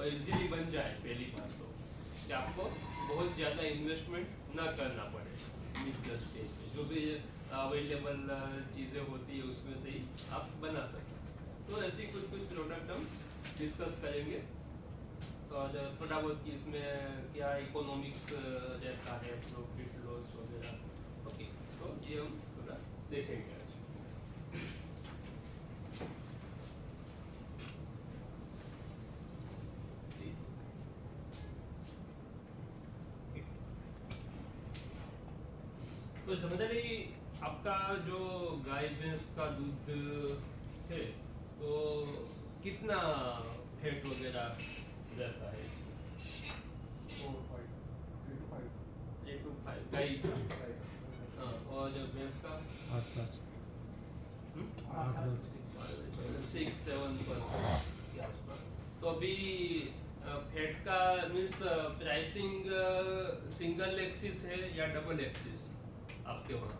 और इजीली बन जाए, पहली बात तो कि आपको बहुत ज़्यादा इन्वेस्टमेंट ना करना पड़े बिजनेस स्टेज पे, जो भी अवेलेबल चीज़ें होती है उसमें से ही आप बना सकते हैं। तो ऐसी कुछ कुछ प्रोडक्ट हम डिस्कस करेंगे और थोड़ा बहुत कि इसमें क्या इकोनॉमिक्स रहता है, प्रॉफिट लॉस वगैरह। ओके, तो ये हम थोड़ा देखेंगे आज। तो जनरली आपका जो गाय भैंस का दूध है तो कितना फैट वगैरह रहता है? 3 to 5 गाय का। हाँ, और जो भैंस का 6-7% के आसपास। तो अभी फैट का मीन्स प्राइसिंग सिंगल एक्सिस है या डबल एक्सिस आपके वहाँ?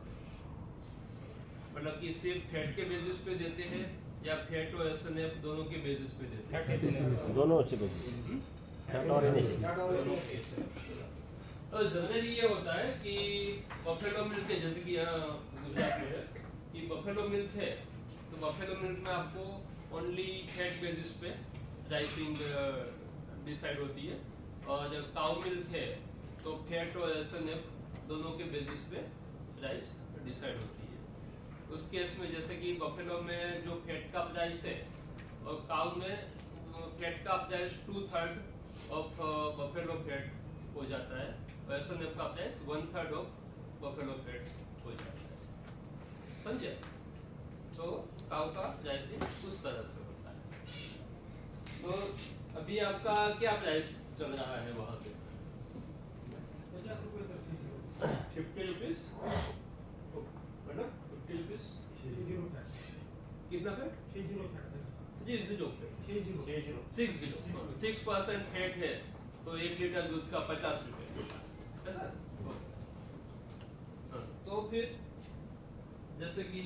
मतलब कि सिर्फ फैट के बेसिस पे देते हैं या फैट और एसएनएफ दोनों के बेसिस पे देते हैं? दोनों अच्छे बेसिस, फैट और एनएफ। तो जनरली ये होता है कि बफेलो मिल्क है, जैसे कि यहाँ गुजरात में है कि बफेलो मिल्क है, तो बफेलो मिल्क में आपको ओनली फैट बेसिस पे प्राइसिंग डिसाइड होती है, और जब काउ मिल्क है तो फैट और एसएनएफ दोनों के बेसिस पे प्राइस डिसाइड होती है। उस केस में जैसे कि बफेलो में जो फैट का प्राइस है और काउ में फैट का प्राइस 2/3 ऑफ बफेलो फैट हो जाता है, और एसएनएफ का प्राइस 1/3 ऑफ बफेलो फैट हो जाता है। समझे? तो काउ का प्राइसिंग उस तरह से होता है। तो अभी आपका क्या प्राइस चल रहा है वहाँ पे? 50 रुपीज, मतलब 50 रुपीज। कितना फैट? 6% फैट है तो 1 लीटर दूध का 50 रुपए, ऐसा? हाँ, तो फिर जैसे कि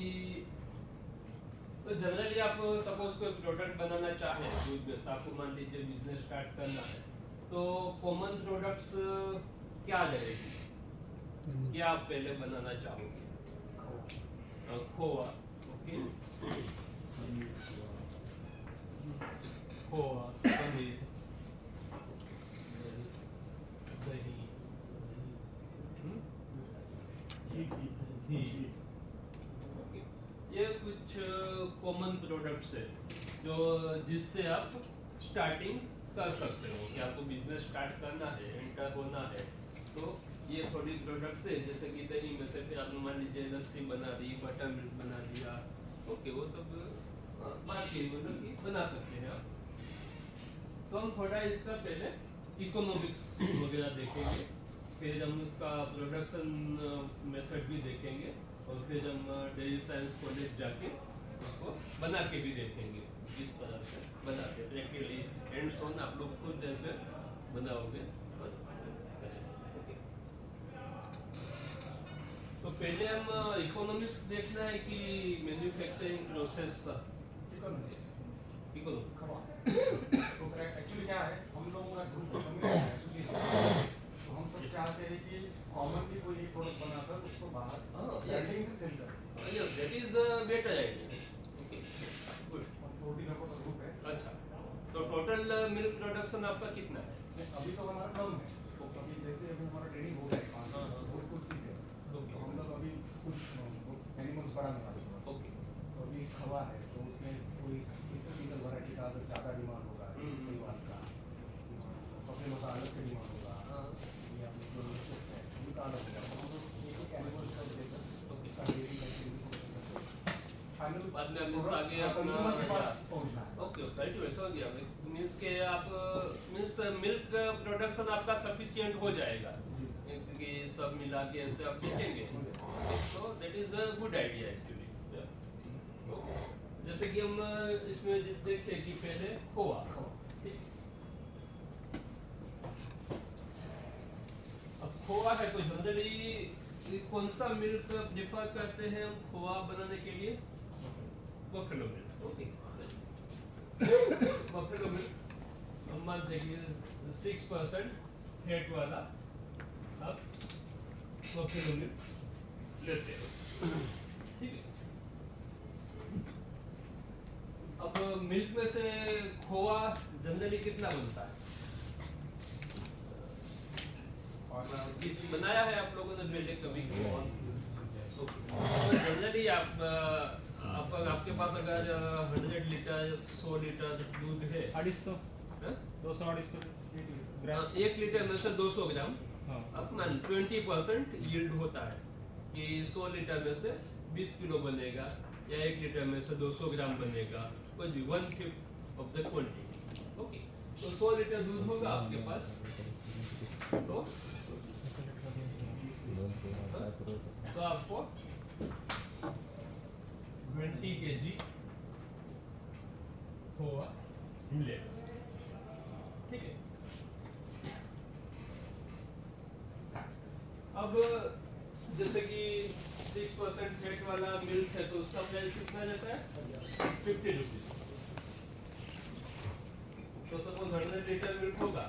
तो जनरली आप सपोज कोई प्रोडक्ट बनाना चाहे दूध में, आपको मान लीजिए बिजनेस स्टार्ट करना है, तो कॉमन प्रोडक्ट्स क्या रहेगी? क्या आप पहले बनाना चाहोगे? खोआ, ओके, खोआ, पनीर, दही, घी। ये कुछ कॉमन प्रोडक्ट्स है जो जिससे आप स्टार्टिंग कर सकते हो कि आपको बिजनेस स्टार्ट करना है, एंटर होना है, तो ये थोड़ी प्रोडक्ट्स है। जैसे कि दही में से फिर आपने मान लीजिए लस्सी बना दी, बटर मिल्क बना दिया, ओके, वो सब बाकी मतलब कि बना सकते हैं आप। तो हम थोड़ा इसका पहले इकोनॉमिक्स वगैरह देखेंगे, फिर हम इसका प्रोडक्शन मेथड भी देखेंगे, और फिर हम डेयरी साइंस कॉलेज जाके उसको बना के भी देखेंगे किस तरह से बनाते हैं प्रैक्टिकली एंड ऑन आप लोग खुद जैसे बनाओगे। तो पहले हम इकोनॉमिक्स देखना है कि मैन्युफैक्चरिंग प्रोसेस? इकोनॉमिक्स। तो सर एक्चुअली क्या है, हम लोगों का ग्रुप एसोसिएशन, तो हम सब चाहते हैं कि कॉमनली कोई एक प्रोडक्ट बनाकर उसको बाहर ब्रांडिंग से सेल करें। Yes, that is a better idea. Okay, good. 14 लोगों का ग्रुप है। अच्छा, तो टोटल मिल्क प्रोडक्शन आपका कितना है? अभी तो हमारा कम है, तो अभी जैसे अभी हमारा ट्रेनिंग हो गया है, बहुत कुछ सीखे, तो हम लोग अभी कुछ एनिमल्स बढ़ाने वाले हैं। ओके, तो अभी खवा है, तो उसमें कोई सिंगल वैरायटी का अगर ज़्यादा डिमांड होगा, सेवाल का, बफेलो का अलग से डिमांड होगा, या जो है उनका अलग होगा, तो हम लोग एक एनिमल का लेकर उसका डेयरी का फाइनल बाद में हम आगे अपना पहुंचना है। ओके, राइट, वैसा हो गया। मीन्स के आप मीन्स मिल्क प्रोडक्शन आपका सफिशिएंट हो जाएगा क्योंकि सब मिला के ऐसे आप देखेंगे, तो that is a good idea actually. जैसे कि हम इसमें देखते हैं कि पहले खोआ, अब खोआ है तो जनरली कौन सा मिल्क प्रेफर करते हैं हम खोआ बनाने के लिए? Buffalo milk, okay. Buffalo milk हम मान देखिए 6% फैट वाला आप बफेलो मिल्क लेते हो, ठीक है। अब मिल्क में से खोआ जनरली कितना बनता है? बनाया है आप लोगों ने पहले कभी? तो जनरली आपके पास अगर 100 लीटर 100 लीटर दूध है, 250 200 ग्राम, 1 लीटर में से 200 ग्राम हाँ। अपना 20% यील्ड होता है कि 100 लीटर में से 20 किलो बनेगा या 1 लीटर में से 200 ग्राम बनेगा, कुछ भी 1/5 ऑफ द क्वांटिटी। ओके, तो 100 लीटर दूध होगा आपके पास, तो आपको 20 kg खोआ मिलेगा, ठीक है। अब जैसे कि 6% फैट वाला मिल्क है तो उसका प्राइस कितना रहता है? 50 रुपीज। तो सपोज 100 लीटर मिल्क होगा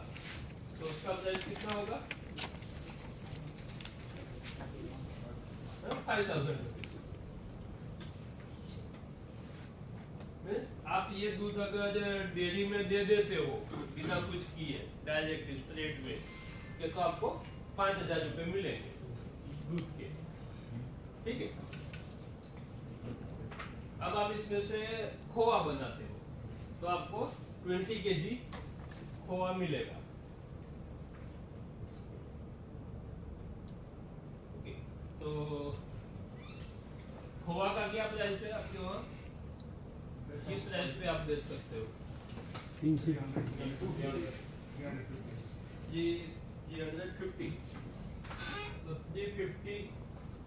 तो उसका प्राइस कितना होगा? 5000 रुपीज। मीन्स आप ये दूध अगर डेयरी में दे देते हो बिना कुछ किए डायरेक्ट स्ट्रेट में, तो आपको 5000 रुपए मिलेंगे दूध के, ठीक है। अब आप इसमें से खोआ बनाते हो तो आपको 20 kg खोआ मिलेगा, ओके। तो खोआ का क्या प्राइस है आपके वहाँ? किस प्राइस पे आप बेच सकते हो? जी 150, तो 350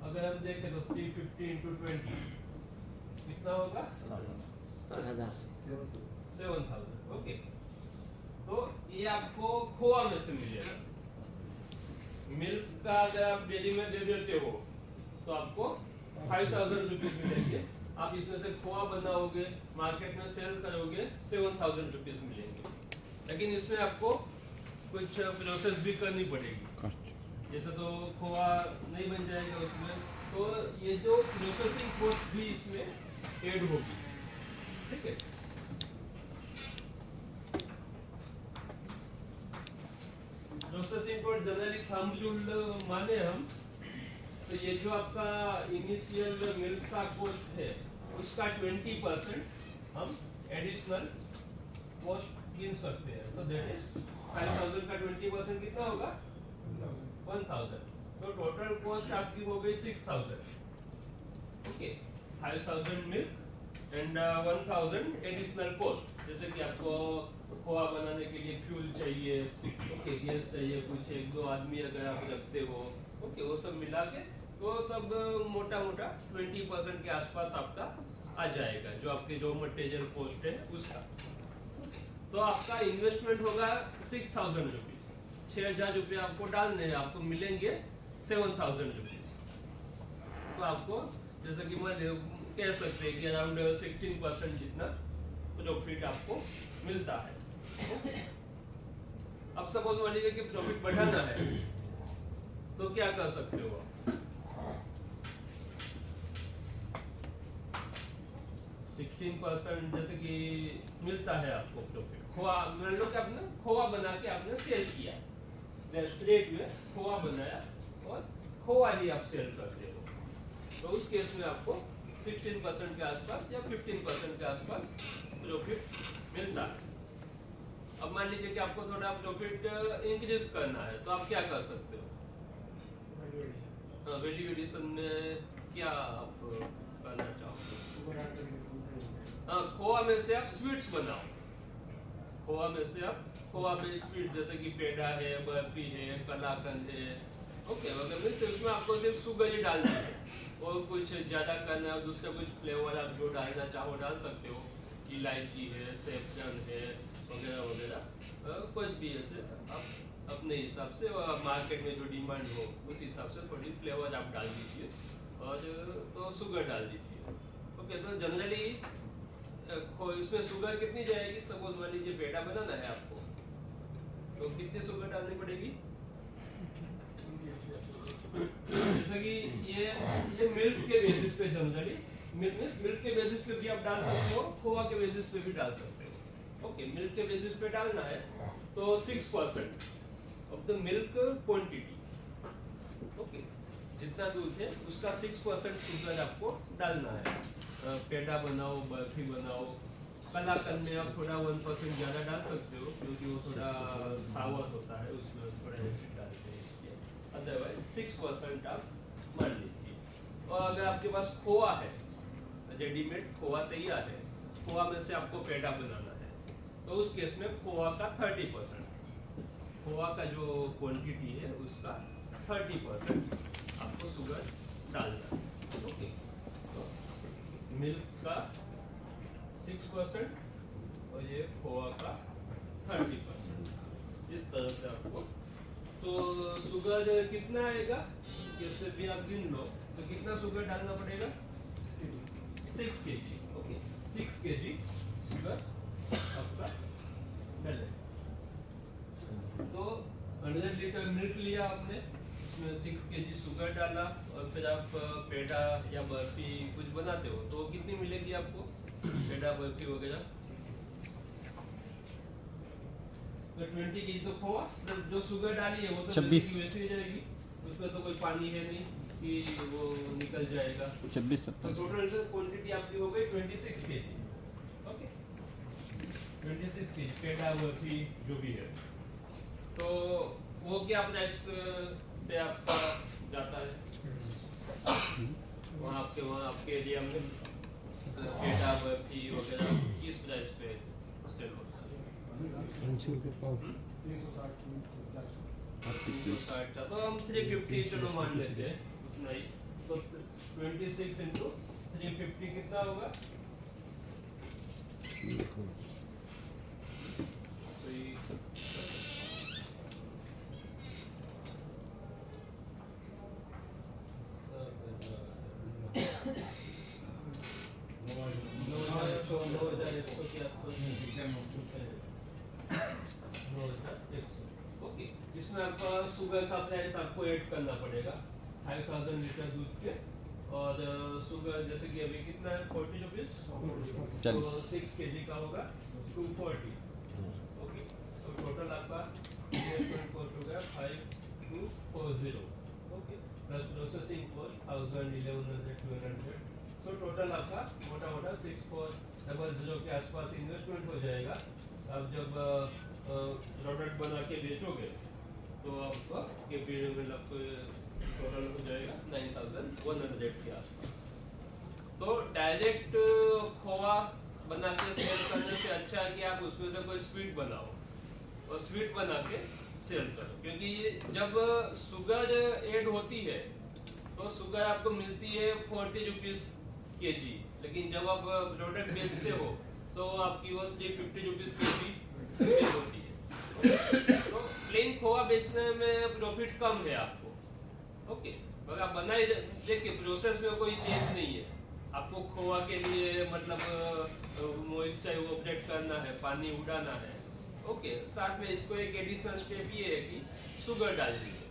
अगर हम देखें तो 350 into 20 कितना होगा? 7000, ओके। तो ये आपको खोआ में से मिलेगा। मिल्क का अगर आप डेयरी में दे देते हो तो आपको 5000 रुपीज मिलेंगे। आप इसमें से खोआ बनाओगे, मार्केट में सेल करोगे, 7000 रुपीज मिलेंगे। लेकिन इसमें आपको कुछ प्रोसेस भी करनी पड़ेगी, जैसे तो खोआ नहीं बन जाएगा उसमें, तो ये जो प्रोसेसिंग कॉस्ट भी इसमें ऐड होगी, ठीक है। Processing cost generally thumb rule माने हम, तो ये जो आपका इनिशियल मिल्क का कॉस्ट है उसका 20% हम एडिशनल कॉस्ट गिन सकते हैं। सो दैट इज 5000 का 20% कितना होगा? 1000। तो टोटल कॉस्ट आपकी हो गई 6000, okay. 5000 milk and 1000 additional cost, जैसे कि आपको खोआ बनाने के लिए फ्यूल चाहिए, ओके, गैस चाहिए, कुछ 1-2 आदमी अगर आप रखते हो, ओके, वो सब मिला के तो सब मोटा मोटा 20% के आसपास आपका आ जाएगा, जो आपके रॉ मटेरियल कॉस्ट है उसका। तो आपका इन्वेस्टमेंट होगा 6000 रुपीज, 6000 रुपये आपको डालने हैं, आपको मिलेंगे 7000 रुपीज। तो आपको जैसे कि मैं कह सकते हैं कि अराउंड 16% जितना प्रॉफिट आपको मिलता है। अब सपोज मान लीजिए कि प्रॉफिट बढ़ाना है तो क्या कर सकते हो? 16% जैसे कि मिलता है आपको प्रॉफिट। खोआ मान लो कि आपने खोआ बना के आपने सेल किया, रेस्टोरेंट में खोआ बनाया और खोआ ही आप सेल करते हो, तो उस केस में आपको 16% के आसपास या 15% के आसपास प्रॉफिट मिलता है। अब मान लीजिए कि आपको थोड़ा प्रॉफिट इंक्रीज करना है तो आप क्या कर सकते हो? वैल्यू एडिशन में क्या आप करना चाहोगे? खोआ में से आप स्वीट्स बनाओ, खोआ में से आप खोआ में स्वीट जैसे कि पेड़ा है, बर्फी है, कलाकंद है, ओके, मगर उसमें आपको सिर्फ शुगर ही डालना है और कुछ ज्यादा करना है, दूसरा कुछ फ्लेवर आप जो डालना चाहो डाल सकते हो, इलायची है, सेफ्रन है, वगैरह वगैरह, कुछ भी ऐसे आप अपने हिसाब से मार्केट में जो डिमांड हो उस हिसाब से थोड़ी फ्लेवर आप डाल दीजिए और तो शुगर डाल दीजिए, ओके। तो जनरली इसमें शुगर कितनी जाएगी? सपोज मान लीजिए पेड़ा बनाना है आपको तो कितनी शुगर डालनी पड़ेगी? जैसे कि ये मिल्क के बेसिस पे जनरली मिल्क के बेसिस पे भी आप डाल सकते हो, खोआ के बेसिस पे भी डाल सकते हो। ओके, मिल्क के बेसिस पे डालना है तो 6% of the milk quantity, okay, जितना दूध है उसका 6% शुगर आपको डालना है। पेड़ा बनाओ, बर्फी बनाओ, कलाकंद में आप थोड़ा 1% ज़्यादा डाल सकते हो क्योंकि वो थोड़ा सावर होता है, उसमें थोड़ा एसिड डालते हैं इसलिए। अदरवाइज 6% आप मान लीजिए। और अगर आपके पास खोआ है, रेडीमेड खोआ तैयार है, खोआ में से आपको पेड़ा बनाना है, तो उस केस में खोआ का 30%, खोआ का जो क्वांटिटी है उसका 30% आपको शुगर डालना है। ओके, तो मिल्क का 6% और ये खोआ का 30%, इस तरह से आपको। तो शुगर कितना आएगा इससे भी आप गिन लो, तो कितना शुगर डालना पड़ेगा? 6 kg। ओके, 6 kg शुगर आपका डले। तो 100 लीटर मिल्क लिया आपने, उसमें 6 kg शुगर डाला और फिर आप पेड़ा या बर्फी कुछ बनाते हो तो कितनी मिलेगी आपको पेड़ा बर्फी वगैरह? तो 20 kg तो खोआ जो शुगर डाली है वो तो 26 वैसे ही रहेगी, उसमें तो कोई पानी है नहीं कि वो निकल जाएगा। 26 तो टोटल क्वांटिटी आपकी हो गई 26 kg। ओके, 26 kg पेड़ा बर्फी जो भी है, तो वो क्या प्राइस पे आपका जाता है? वहाँ आपके एरिया में पेड़ा बर्फी वगैरह किस प्राइस पे सेल होता है? 360 था, तो हम 350 चलो मान लेते हैं उतना ही। तो 26 into 350 कितना होगा? ओके, इसमें आपका शुगर का प्राइस आपको ऐड करना पड़ेगा 5000 लीटर दूध के, और शुगर जैसे कि अभी कितना है 40 रुपीज, तो 6 kg का होगा 240। ओके, तो टोटल आपका इन्वेस्टमेंट कॉस्ट हो गया 5240। ओके, प्लस प्रोसेसिंग कॉस्ट 1000, 1100, 1200, तो टोटल आपका मोटा मोटा 6400 के आसपास इन्वेस्टमेंट हो जाएगा। अब जब प्रोडक्ट बना के बेचोगे तो आपका टोटल हो जाएगा 9100 के आसपास। तो डायरेक्ट खोआ बना के सेल करने से अच्छा है कि आप उसमें से कोई स्वीट बनाओ और स्वीट बना के सेल करो, क्योंकि जब शुगर ऐड होती है तो शुगर आपको मिलती है 40 रुपीज kg, लेकिन जब आप प्रोडक्ट बेचते हो तो आपकी वो 350 रुपीज kg सेल होती है। तो प्लेन खोआ बेचने में प्रॉफिट कम है आपको। ओके, अगर आप बनाए देखिए प्रोसेस में कोई चेंज नहीं है, आपको खोआ के लिए मतलब मॉइस्चर ऑपरेट करना है, पानी उड़ाना है। ओके, साथ में इसको एक एडिशनल स्टेप ये है कि शुगर डालनी है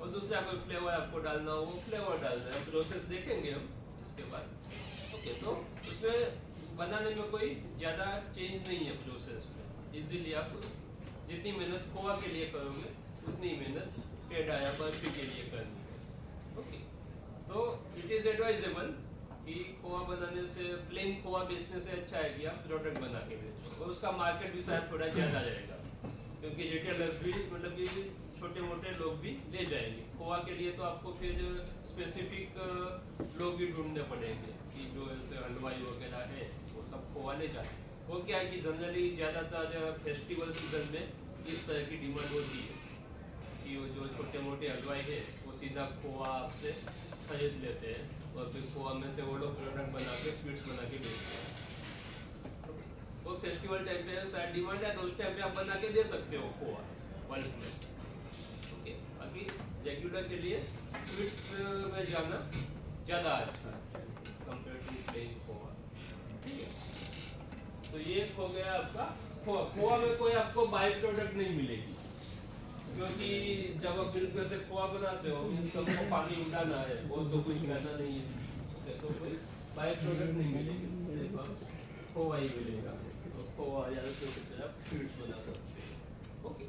और दूसरा कोई फ्लेवर आपको डालना हो वो फ्लेवर डालना है। प्रोसेस देखेंगे हम इसके बाद। ओके, तो उसमें बनाने में कोई ज़्यादा चेंज नहीं है प्रोसेस में। इजीली आप जितनी मेहनत खोआ के लिए करोगे उतनी मेहनत पेड़ा या बर्फी के लिए करनी है। ओके, तो इट इज़ एडवाइजेबल कि खोआ बनाने से, प्लेन खोआ बेचने से अच्छा है कि आप प्रोडक्ट बना के बेचो, और उसका मार्केट भी शायद थोड़ा ज़्यादा रहेगा क्योंकि रिटेलर्स भी मतलब कि छोटे मोटे लोग भी ले जाएंगे। खोआ के लिए तो आपको फिर स्पेसिफिक लोग भी ढूंढने पड़ेंगे कि जो ऐसे हलवाई वगैरह है वो सब खोआ ले जाए। वो क्या है कि जनरली ज़्यादातर फेस्टिवल सीजन में इस तरह की डिमांड होती है कि वो जो छोटे मोटे हलवाई है वो सीधा खोआ आपसे खरीद लेते हैं और फिर खोआ में से वो लोग प्रोडक्ट बना के स्वीट्स बना के बेचते हैं। तो फेस्टिवल टाइम पे शायद डिमांड है तो उस टाइम पे आप बना के दे सकते हो खोआ बल्क में। ओके, बाकी रेगुलर के लिए स्वीट्स में जाना ज़्यादा अच्छा है कंपेयर टू प्लेन खोआ। ठीक है, तो ये हो गया आपका खोआ। खोआ में कोई आपको बाई प्रोडक्ट नहीं मिलेगी, क्योंकि जब आप मिल्क में से खोआ बनाते हो सबको पानी उड़ाना है, वो तो कुछ करना नहीं है, तो कोई बाय प्रोडक्ट नहीं मिलेगी, सिर्फ आप खोआ ही मिलेगा। तो खोआ या फिर आप स्वीट्स बना सकते हो। ओके,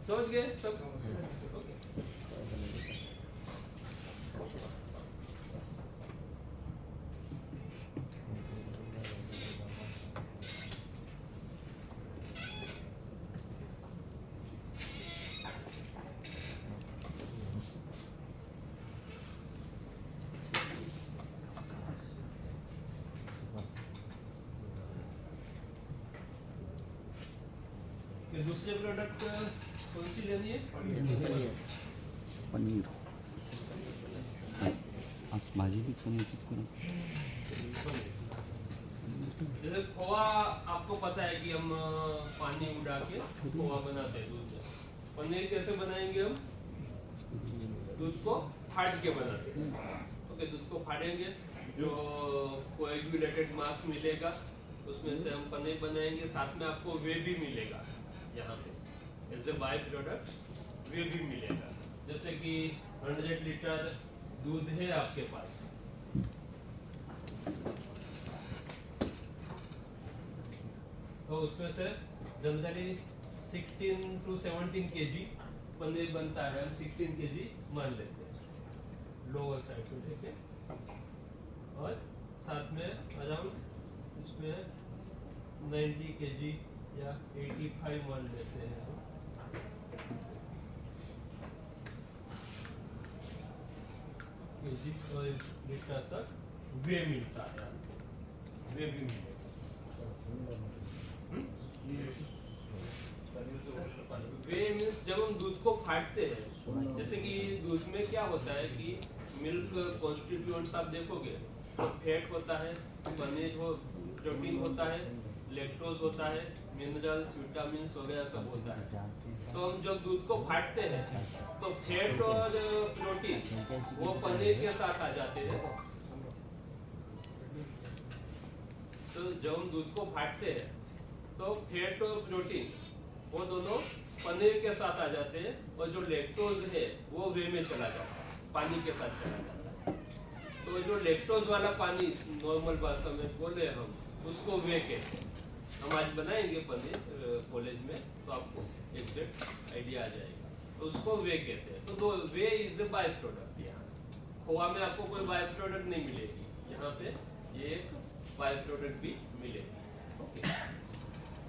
समझ गए सब? ओके। फिर दूसरे प्रोडक्ट कौन सी लेनी है? पनीर आज भाजी भी पनीर करो। जैसे खोआ आपको पता है कि हम पानी उड़ा के खोआ बनाते हैं दूध में। पनीर कैसे बनाएंगे हम? दूध को फाड़ के बनाते हैं। ओके, दूध को फाड़ेंगे, जो कोएगुलेटेड मास मिलेगा उसमें से हम पनीर बनाएंगे, साथ में आपको वे भी मिलेगा यहाँ पे एज ए बाय प्रोडक्ट, वे भी मिलेगा। जैसे कि 100 लीटर दूध है आपके पास, तो उसमें से जनरली 16 to 17 kg पनीर बनता है। हम 16 kg मान लेते हैं लोअर साइड को लेके, और साथ में अराउंड उसमें 90 kg या 85 मान लेते हैं हम। kg और लीटर तक वे मिलता है, वे भी मिलेगा। वे मीन्स जब हम दूध को फाड़ते हैं, जैसे कि दूध में क्या होता है कि मिल्क कॉन्स्टिट्यूएंट्स आप देखोगे तो फैट होता है, पनीर हो, प्रोटीन होता है, लैक्टोज होता है, मिनरल्स, विटामिन्स वगैरह सब होता है। तो हम जब दूध को फाड़ते हैं तो फैट और प्रोटीन वो पनीर के साथ आ जाते हैं। तो जब हम दूध को फाड़ते हैं तो फैट और प्रोटीन वो दोनों पनीर के साथ आ जाते हैं, और जो लैक्टोज है वो वे में चला जाता है, पानी के साथ चला जाता है। तो जो लैक्टोज वाला पानी नॉर्मल भाषा में बोले हम, उसको वे कहते हैं। हम आज बनाएंगे पनीर कॉलेज में तो आपको एग्जैक्ट आइडिया आ जाएगा, तो उसको वे कहते हैं। तो दो way is a by product. यहाँ खोआ में आपको कोई बाय प्रोडक्ट नहीं मिलेगी, यहाँ पे ये एक बाय प्रोडक्ट भी मिलेगी। ओके,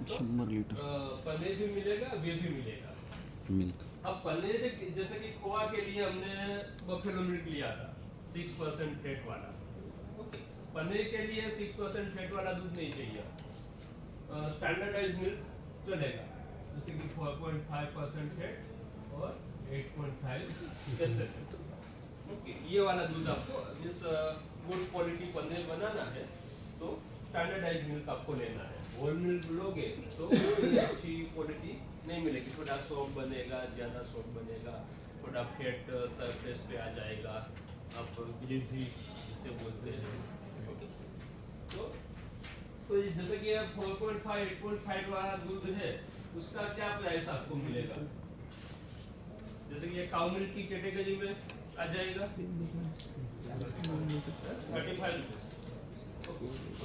100 लीटर पनीर भी मिलेगा, वे भी मिलेगा। मिल्क। अब पनीर जैसे कि खोआ के लिए हमने बफेलो मिल्क लिया था 6% फैट वाला। ओके, पनीर के लिए 6% फैट वाला दूध नहीं चाहिए, स्टैंडर्डाइज मिल्क चलेगा, जैसे कि 4.5% फैट और 8.5 एसएफ। ओके, ये वाला दूध आपको जिस गुड क्वालिटी पनीर बनाना है तो स्टैंडर्डाइज मिल्क आपको लेना है। होल मिल्क लोगे तो अच्छी क्वालिटी नहीं मिलेगी, थोड़ा सॉफ्ट बनेगा, ज़्यादा सॉफ्ट बनेगा, थोड़ा फैट सरफेस पे आ जाएगा, आप ग्लेजी जिसे बोलते हैं। ओके, तो जैसे कि अब 4.5 8.5 वाला दूध है, उसका क्या प्राइस आपको मिलेगा? जैसे कि ये काउ मिल्क की कैटेगरी में आ जाएगा 35 रुपीज। तो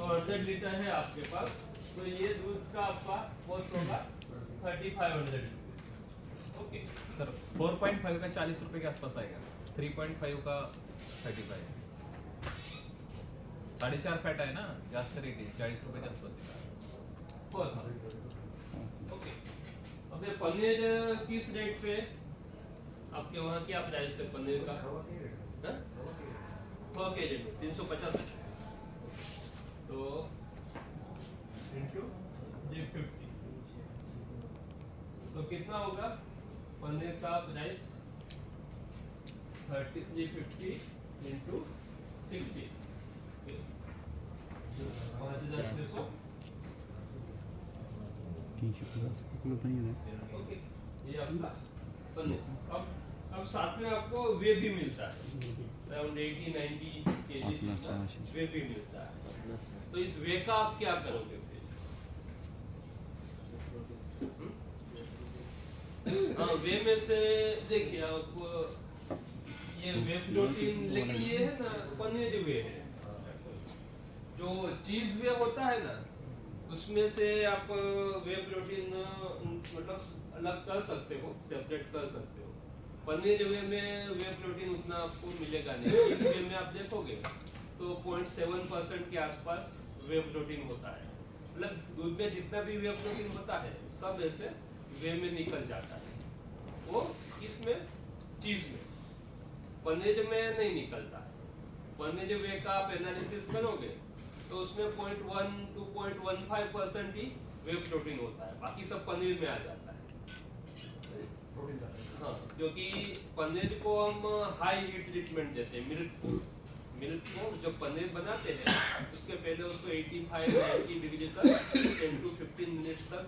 100 लीटर है आपके पास, तो ये दूध का आपका कॉस्ट होगा 3500 रुपीज। ओके सर 4.5 का 40 रुपए के आसपास आएगा, 3.5 का 35 है, 4.5 फैट है ना, जास्त रेट है, 40 रुपए के आसपास। ओके, अब ये पनीर किस रेट पे आपके वहाँ क्या प्राइस है पनीर का? ओके जी 350, तो इंटू 50, तो कितना होगा पनीर का प्राइस? 350 इंटू 60, 5600। 350 किलो पनीर है। ओके, ये आपका पनीर। अब साथ में आपको वे भी मिलता है, अराउंड 80-90 kg वे भी मिलता है। तो इस वे का आप क्या करोगे फिर? हाँ वे में से देखिए आप ये वे प्रोटीन, लेकिन ये है ना पनीर वे है। जो चीज वे होता है ना उसमें से आप वे प्रोटीन मतलब अलग कर सकते हो, सेपरेट कर सकते हो। पनीर वे में वे प्रोटीन उतना आपको मिलेगा नहीं। चीज वे में आप देखोगे तो 0.7% के आसपास वे प्रोटीन होता है। मतलब दूध में जितना भी वे प्रोटीन होता है सब ऐसे वे में निकल जाता है, वो इसमें चीज में। पनीर में नहीं निकलता है। पनीर वे का आप एनालिसिस करोगे तो उसमें 0.1 to 0.15% ही वे प्रोटीन होता है, बाकी सब पनीर में आ जाता है। प्रोटीन जाता है। हाँ, क्योंकि पनीर को हम हाई हीट ट्रीटमेंट देते हैं। मिल्क को जब पनीर बनाते हैं उसके पहले उसको 85-90 डिग्री तक 10 to 15 मिनट्स तक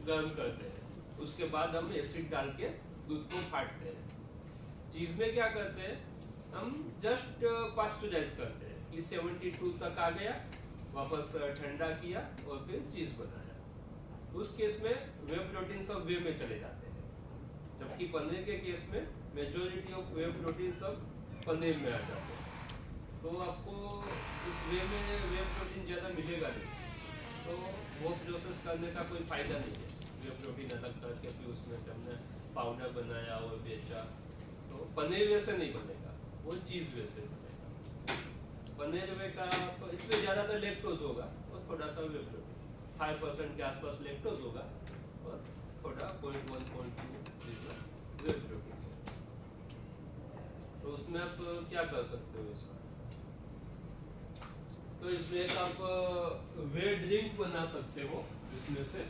गर्म करते हैं। उसके बाद हम एसिड डाल के दूध को फाड़ते हैं। चीज में क्या करते हैं, हम जस्ट पास्चराइज करते हैं कि 72 तक आ गया, वापस ठंडा किया और फिर चीज बनाया। उस केस में वे प्रोटीन सब वे में चले जाते हैं, जबकि पनीर के केस में मेजॉरिटी ऑफ वे प्रोटीन सब पनीर में आ जाते हैं। तो आपको उस वे में वे प्रोटीन ज़्यादा मिलेगा नहीं, तो वो प्रोसेस करने का कोई फायदा नहीं है। वे प्रोटीन अलग करके फिर उसमें से हमने पाउडर बनाया और बेचा, तो पनीर वैसे नहीं बनेगा, वो चीज़ वैसे बनेगा। पनीर वे का तो इसमें ज़्यादातर लैक्टोज होगा और थोड़ा सा वे प्रोटीन 5% के आसपास लैक्टोज होगा और थोड़ा 0.1-0.2 वे प्रोटीन। तो उसमें आप क्या कर सकते हो इसका, तो इसमें एक आप वे ड्रिंक बना सकते हो। इसमें से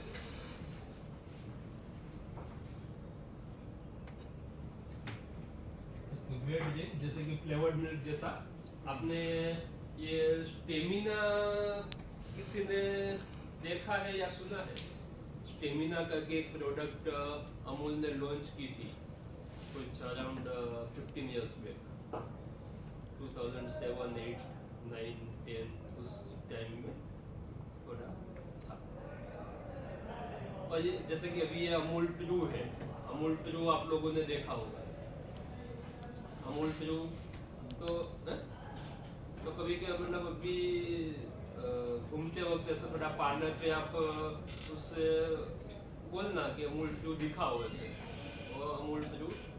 वे ड्रिंक जैसे कि फ्लेवर्ड मिल्क जैसा। आपने ये स्टेमिना किसी ने देखा है या सुना है? स्टेमिना करके एक प्रोडक्ट अमूल ने लॉन्च की थी कुछ अराउंड 15 इयर्स बैक, 2007, 8, 9, 10 उस टाइम में थोड़ा था। और ये जैसे कि अभी ये अमूल ट्रू है, अमूल ट्रू आप लोगों ने देखा होगा। अमूल ट्रू तो कभी क्या मतलब अभी घूमते वक्त ऐसे थोड़ा पार्लर पे आप उससे बोलना कि अमूल ट्रू दिखाओ ऐसे, और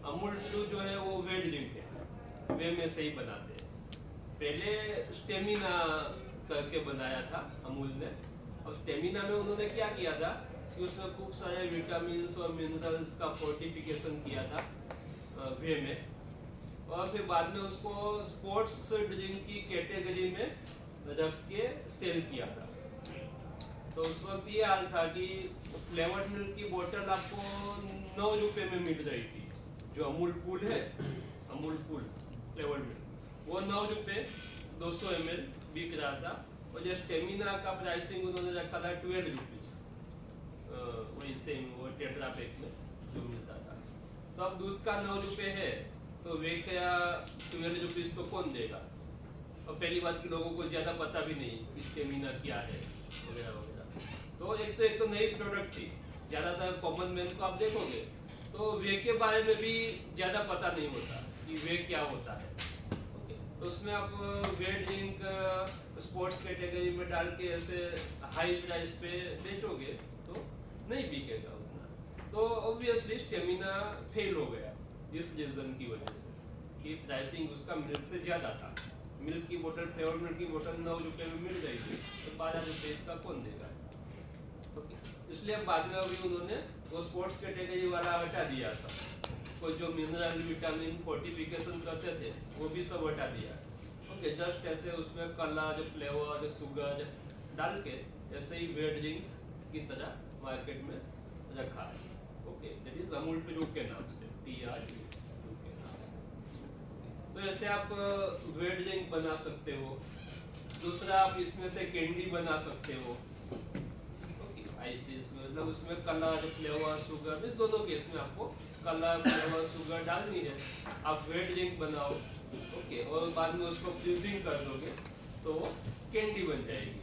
अमूल ट्रू जो है वो वे ड्रिंक है, वे में से ही बनाते हैं। पहले स्टेमिना करके बनाया था अमूल ने, और स्टेमिना में उन्होंने क्या किया था कि उसमें खूब सारे विटामिन और मिनरल्स का फोर्टिफिकेशन किया था वे में, और फिर बाद में उसको स्पोर्ट्स ड्रिंक की कैटेगरी में रख के सेल किया था। तो उस वक्त ये हाल था कि फ्लेवर्ड मिल्क की बोतल आपको 9 रुपए में मिल रही थी। जो अमूल कूल है, अमूल कूल फ्लेवर्ड मिल्क, वो 9 रुपए 200 ml बिक रहा था। और जो स्टेमिना का प्राइसिंग उन्होंने रखा था 12 रुपीज, वही सेम वो टेट्रा पैक में जो मिलता था। तो अब दूध का 9 रुपए है तो वे क्या 12 रुपीज तो कौन देगा। और पहली बात कि लोगों को ज्यादा पता भी नहीं स्टेमिना क्या है वगैरह वगैरह। तो एक तो नई प्रोडक्ट थी, ज्यादातर कॉमन मैन को आप देखोगे तो वे के बारे में भी ज्यादा पता नहीं होता कि वे क्या होता है। तो उसमें आप वे ड्रिंक स्पोर्ट्स कैटेगरी में डाल के ऐसे हाई प्राइस पे बेचोगे तो नहीं बिकेगा उतना। तो ऑब्वियसली स्टेमिना फेल हो गया इस रीजन की वजह से कि प्राइसिंग उसका मिल्क से ज्यादा था। मिल्क की बोतल, फ्लेवर्ड मिल्क की बोतल 9 रुपए में मिल रही थी, तो 12 रुपए इसका कौन देगा। इसलिए बाद में अभी उन्होंने वो स्पोर्ट्स कैटेगरी वाला हटा दिया था। कोई जो मिनरल विटामिन फोर्टिफिकेशन करते थे वो भी सब हटा दिया। ओके, जस्ट ऐसे उसमें कलर, फ्लेवर, शुगर डाल के ऐसे ही वे ड्रिंक की तरह मार्केट में रखा है। Okay, that is Amul true के नाम से, TRU के नाम से। तो ऐसे आप वे ड्रिंक बना सकते हो। दूसरा, आप इसमें से कैंडी बना सकते हो। आइसिस मतलब उसमें कलर, फ्लेवर, शुगर, इस दोनों केस में आपको कलर, फ्लेवर, शुगर डालनी है। आप वे ड्रिंक बनाओ, ओके, और बाद में उसको फ्रीजिंग कर दोगे तो वो कैंडी बन जाएगी।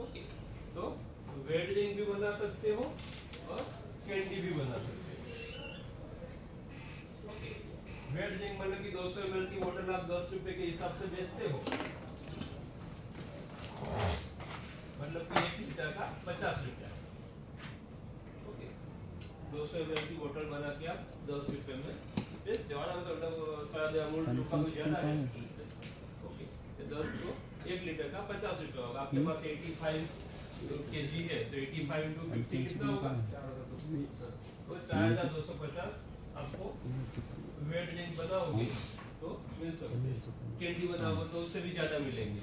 ओके, तो वे ड्रिंक भी बना सकते हो और कैंडी भी बना सकते हो। वेट जिंक मतलब कि 200 ml की बोतल आप 10 रुपए के हिसाब से बेचते हो, मतलब कि 1 लीटर का 50 रुपया। ओके, 200 ml की बोतल बना के आप 10 रुपए में बेचते हो, मतलब शायद अमूल का कुछ ज्यादा है। ओके, तो 10 को 1 लीटर का 50 रुपया होगा। आपके पास 85 केजी है तो 85 into 50 कितना होगा? तो 4250 आपको वेट जिंक बनाओगे तो मिल सकते हैं। कैंडी बनाओगे तो उससे भी ज्यादा मिलेंगे।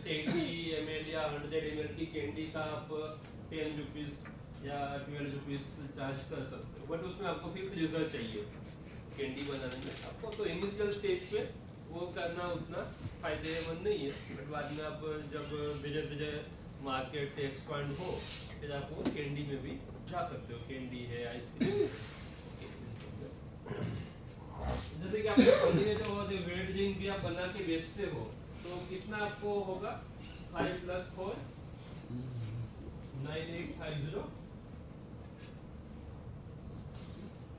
80 ml या 100 ml की कैंडी का आप 10 रुपीज या 12 रुपीज चार्ज कर सकते हो, बट उसमें आपको फिर रिजल्ट चाहिए कैंडी बनाने में आपको। तो इनिशियल स्टेज पे वो करना उतना फायदेमंद नहीं है, बट बाद में आप जब धीरे मार्केट एक्सपांड हो फिर आप वो कैंडी में भी जा सकते हो। कैंडी है, आइसक्रीम, जैसे कि आपने पनीर जो वेट जिंक भी आप बना के बेचते हो तो कितना आपको होगा? 5 + 4 9850।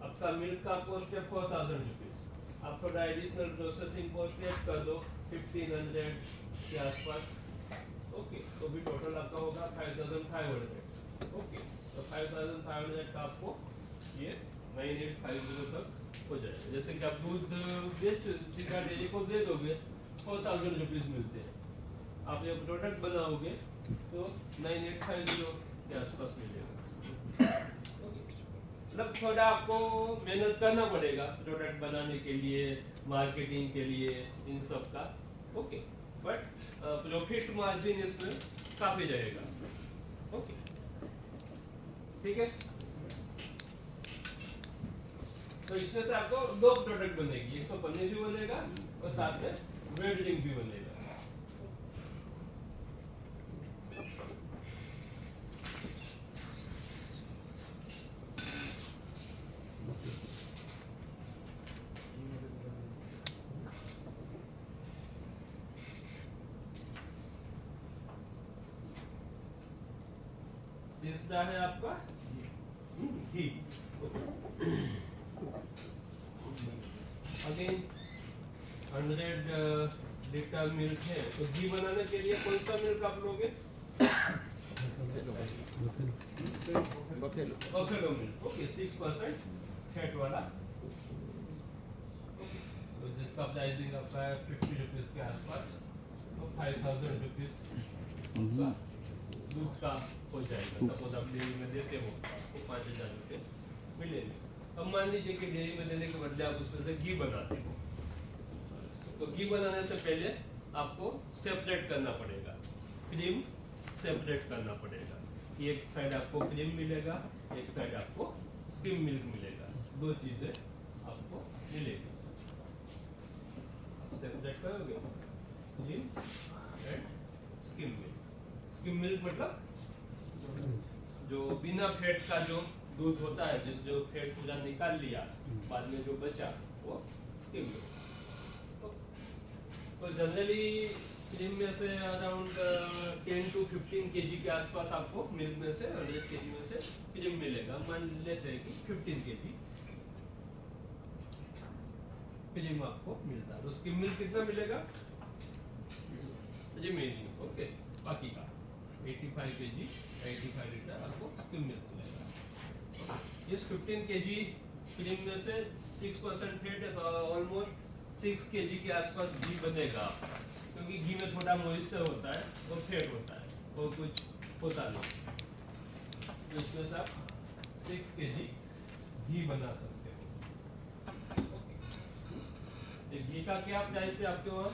आपका मिल्क का कॉस्ट है 4000 रुपीज। आप थोड़ा एडिशनल प्रोसेसिंग कॉस्ट ऐड कर दो 1500 के आसपास। ओके, तो भी टोटल आपका होगा 5500। ओके, तो 5500 का आपको ये 9850 तक हो जाएगा। जैसे कि आप दूध बेच चिका डेयरी को दे दोगे 4000 रुपीज मिलते हैं, आप एक प्रोडक्ट बनाओगे तो 9850 के आसपास मिलेगा। मतलब थोड़ा आपको मेहनत करना पड़ेगा प्रोडक्ट बनाने के लिए, मार्केटिंग के लिए, इन सब का। ओके, बट प्रॉफिट मार्जिन इसमें काफी रहेगा। ओके, ठीक है। तो इसमें से आपको 2 प्रोडक्ट बनेगी, एक तो पनीर भी बनेगा और साथ में वेट जिंक भी बनेगा। तीसरा है आपका घी। अगेन 100 लीटर मिल्क है तो घी बनाने के लिए कौन सा मिल्क आप लोगे? Buffalo milk. ओके, 6% फैट वाला। तो जिसका प्राइसिंग आपका है 50 रुपीज के आसपास, तो 5000 रुपीज दूध का हो जाएगा। सपोज आप डेयरी में देते हो आपको 5000 रुपये मिलेंगे। अब मान लीजिए कि डेयरी में देने के बदले आप उसमें से घी बनाते हो, तो घी बनाने से पहले आपको सेपरेट करना पड़ेगा, क्रीम सेपरेट करना पड़ेगा। एक साइड आपको क्रीम मिलेगा, एक साइड आपको स्किम मिल्क मिलेगा, 2 चीजें आपको मिलेगी। आप सेपरेट करोगे cream and skim milk. Skim milk मतलब जो बिना फैट का जो दूध होता है, जो फैट पूरा निकाल लिया, बाद में जो बचा वो स्किम मिल्क। तो जनरली क्रीम में से अराउंड 10 to 15 केजी के आसपास आपको मिल्क में से 100 केजी में से क्रीम मिलेगा। मान लेते हैं कि 15 केजी क्रीम आपको मिलता है। तो स्किम मिल्क कितना मिलेगा? रिमेनिंग ओके, बाकी का 85 केजी 85 लीटर आपको स्किम मिल्क मिलेगा। इस 15 केजी क्रीम में से 6% फैट है, तो ऑलमोस्ट 6 केजी के आसपास घी बनेगा आपका, क्योंकि घी में थोड़ा मॉइस्चर होता है और फैट होता है और कुछ होता नहीं। तो इसमें से आप 6 केजी घी बना सकते हो। ये घी का क्या प्राइस है आपके वहाँ?